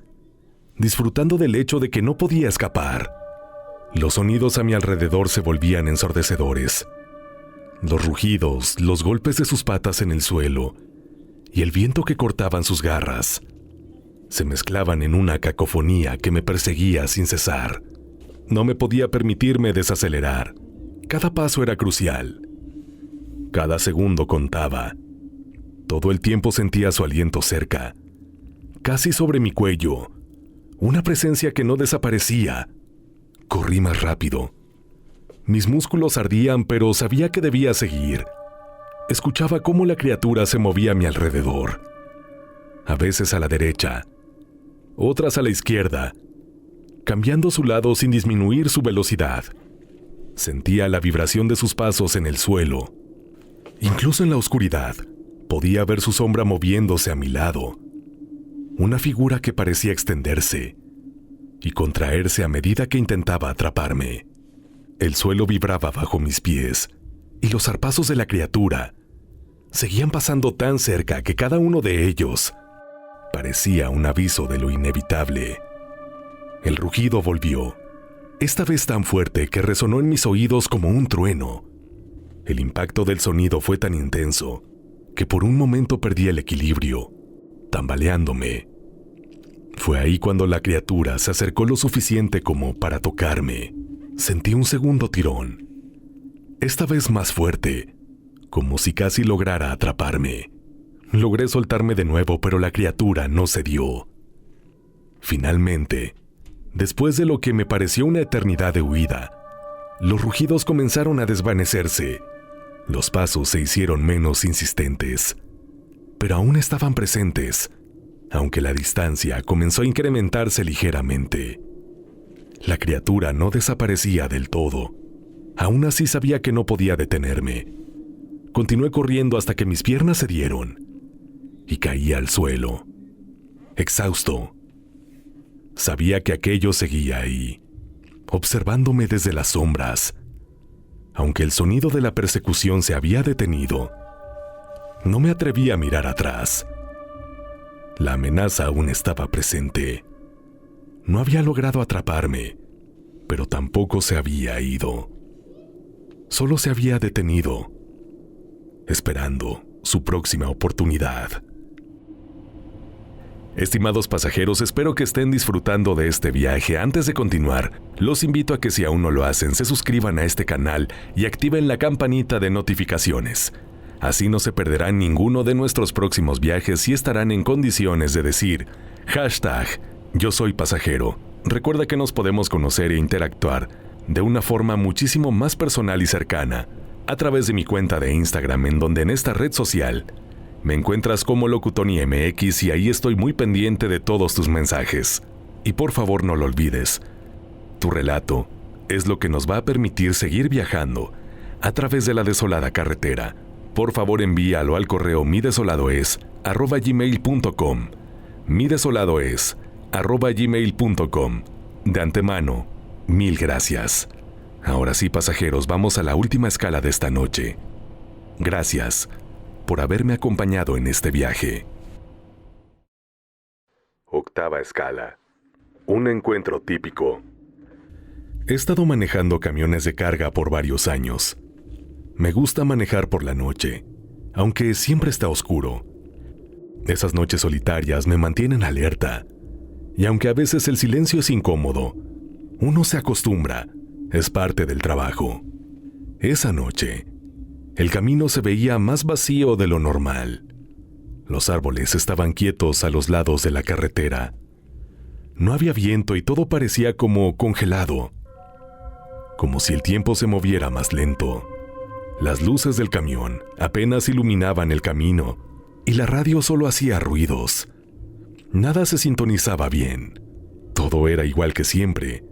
disfrutando del hecho de que no podía escapar. Los sonidos a mi alrededor se volvían ensordecedores. Los rugidos, los golpes de sus patas en el suelo y el viento que cortaban sus garras se mezclaban en una cacofonía que me perseguía sin cesar. No me podía permitirme desacelerar. Cada paso era crucial. Cada segundo contaba. Todo el tiempo sentía su aliento cerca, casi sobre mi cuello, una presencia que no desaparecía. Corrí más rápido. Mis músculos ardían, pero sabía que debía seguir. Escuchaba cómo la criatura se movía a mi alrededor, a veces a la derecha, otras a la izquierda, cambiando su lado sin disminuir su velocidad. Sentía la vibración de sus pasos en el suelo. Incluso en la oscuridad, podía ver su sombra moviéndose a mi lado. Una figura que parecía extenderse y contraerse a medida que intentaba atraparme. El suelo vibraba bajo mis pies y los zarpazos de la criatura seguían pasando tan cerca que cada uno de ellos parecía un aviso de lo inevitable. El rugido volvió, esta vez tan fuerte que resonó en mis oídos como un trueno. El impacto del sonido fue tan intenso que por un momento perdí el equilibrio, tambaleándome. Fue ahí cuando la criatura se acercó lo suficiente como para tocarme. Sentí un segundo tirón, esta vez más fuerte, como si casi lograra atraparme. Logré soltarme de nuevo, pero la criatura no cedió. Finalmente, después de lo que me pareció una eternidad de huida, los rugidos comenzaron a desvanecerse. Los pasos se hicieron menos insistentes, pero aún estaban presentes, aunque la distancia comenzó a incrementarse ligeramente. La criatura no desaparecía del todo. Aún así sabía que no podía detenerme. Continué corriendo hasta que mis piernas cedieron y caí al suelo, exhausto. Sabía que aquello seguía ahí, observándome desde las sombras. Aunque el sonido de la persecución se había detenido, no me atreví a mirar atrás. La amenaza aún estaba presente. No había logrado atraparme, pero tampoco se había ido. Solo se había detenido, esperando su próxima oportunidad. Estimados pasajeros, espero que estén disfrutando de este viaje. Antes de continuar, los invito a que si aún no lo hacen, se suscriban a este canal y activen la campanita de notificaciones. Así no se perderán ninguno de nuestros próximos viajes y estarán en condiciones de decir #Yo soy pasajero. Recuerda que nos podemos conocer e interactuar de una forma muchísimo más personal y cercana a través de mi cuenta de Instagram, en donde en esta red social me encuentras como LocuTonyMX y ahí estoy muy pendiente de todos tus mensajes. Y por favor no lo olvides, tu relato es lo que nos va a permitir seguir viajando a través de la desolada carretera. Por favor envíalo al correo midesoladoes@gmail.com. midesoladoes@gmail.com. De antemano, mil gracias. Ahora sí, pasajeros, vamos a la última escala de esta noche. Gracias por haberme acompañado en este viaje. Octava escala. Un encuentro típico. He estado manejando camiones de carga por varios años. Me gusta manejar por la noche, aunque siempre está oscuro. Esas noches solitarias me mantienen alerta, y aunque a veces el silencio es incómodo, uno se acostumbra, es parte del trabajo. Esa noche, el camino se veía más vacío de lo normal. Los árboles estaban quietos a los lados de la carretera. No había viento y todo parecía como congelado, como si el tiempo se moviera más lento. Las luces del camión apenas iluminaban el camino y la radio solo hacía ruidos. Nada se sintonizaba bien. Todo era igual que siempre,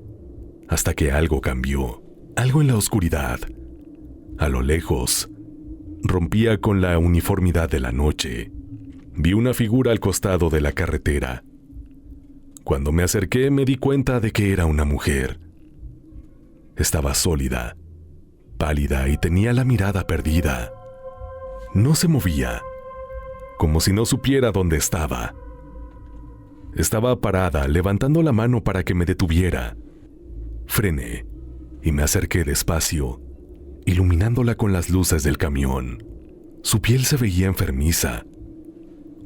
hasta que algo cambió, algo en la oscuridad. A lo lejos, rompía con la uniformidad de la noche. Vi una figura al costado de la carretera. Cuando me acerqué me di cuenta de que era una mujer. Estaba sólida, pálida y tenía la mirada perdida. No se movía, como si no supiera dónde estaba. Estaba parada, levantando la mano para que me detuviera. Frené y me acerqué despacio, iluminándola con las luces del camión. Su piel se veía enfermiza,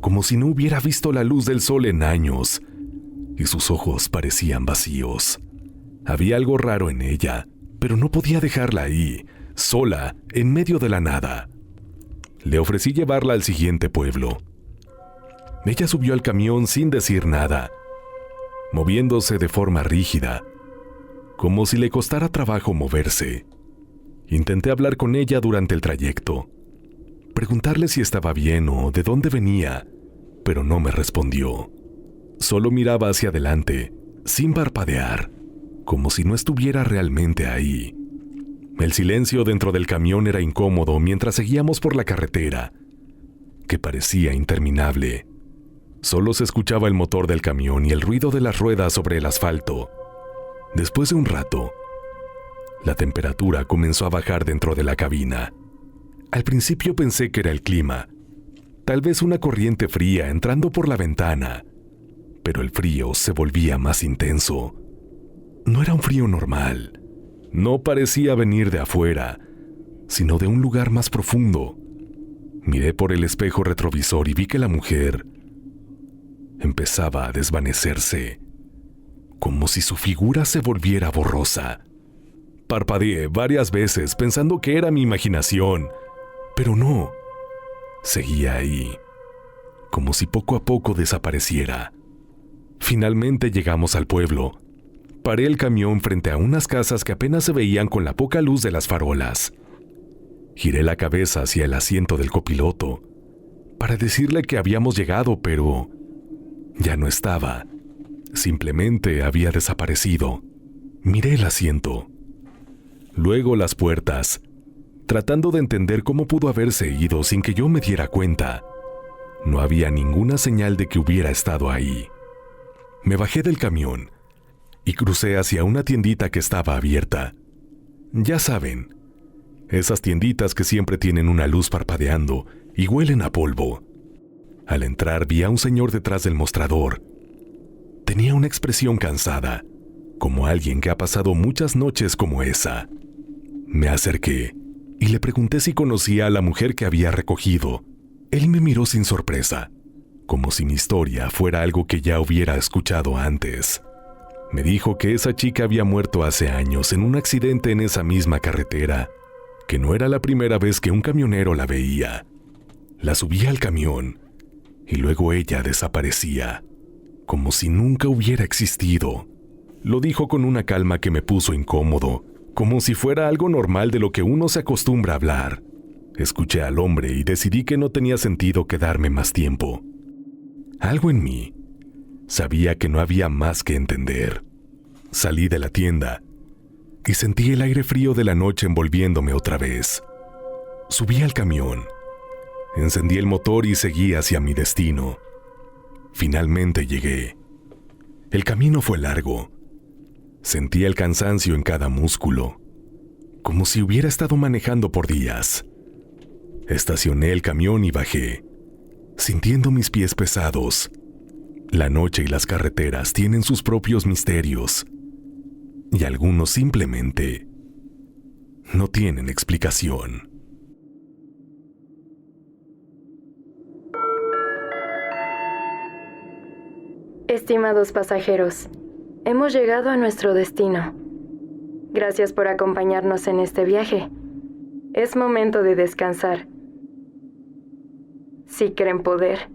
como si no hubiera visto la luz del sol en años, y sus ojos parecían vacíos. Había algo raro en ella, pero no podía dejarla ahí. sola, en medio de la nada. Le ofrecí llevarla al siguiente pueblo. Ella subió al camión sin decir nada, moviéndose de forma rígida, como si le costara trabajo moverse. Intenté hablar con ella durante el trayecto, preguntarle si estaba bien o de dónde venía, pero no me respondió. Solo miraba hacia adelante, sin parpadear, como si no estuviera realmente ahí. El silencio dentro del camión era incómodo mientras seguíamos por la carretera, que parecía interminable. Solo se escuchaba el motor del camión y el ruido de las ruedas sobre el asfalto. Después de un rato, la temperatura comenzó a bajar dentro de la cabina. Al principio pensé que era el clima, tal vez una corriente fría entrando por la ventana, pero el frío se volvía más intenso. No era un frío normal. No parecía venir de afuera, sino de un lugar más profundo. Miré por el espejo retrovisor y vi que la mujer empezaba a desvanecerse, como si su figura se volviera borrosa. Parpadeé varias veces pensando que era mi imaginación, pero no. Seguía ahí, como si poco a poco desapareciera. Finalmente llegamos al pueblo. Paré el camión frente a unas casas que apenas se veían con la poca luz de las farolas. Giré la cabeza hacia el asiento del copiloto para decirle que habíamos llegado, pero ya no estaba. Simplemente había desaparecido. Miré el asiento, luego las puertas, tratando de entender cómo pudo haberse ido sin que yo me diera cuenta. No había ninguna señal de que hubiera estado ahí. Me bajé del camión y crucé hacia una tiendita que estaba abierta. Ya saben, esas tienditas que siempre tienen una luz parpadeando y huelen a polvo. Al entrar vi a un señor detrás del mostrador. Tenía una expresión cansada, como alguien que ha pasado muchas noches como esa. Me acerqué y le pregunté si conocía a la mujer que había recogido. Él me miró sin sorpresa, como si mi historia fuera algo que ya hubiera escuchado antes. Me dijo que esa chica había muerto hace años en un accidente en esa misma carretera, que no era la primera vez que un camionero la veía. La subía al camión y luego ella desaparecía, como si nunca hubiera existido. Lo dijo con una calma que me puso incómodo, como si fuera algo normal de lo que uno se acostumbra a hablar. Escuché al hombre y decidí que no tenía sentido quedarme más tiempo. Algo en mí sabía que no había más que entender. Salí de la tienda y sentí el aire frío de la noche envolviéndome otra vez. Subí al camión, encendí el motor y seguí hacia mi destino. Finalmente llegué. El camino fue largo. Sentí el cansancio en cada músculo, como si hubiera estado manejando por días. Estacioné el camión y bajé, sintiendo mis pies pesados. La noche y las carreteras tienen sus propios misterios, y algunos simplemente no tienen explicación. Estimados pasajeros, hemos llegado a nuestro destino. Gracias por acompañarnos en este viaje. Es momento de descansar. Si creen poder,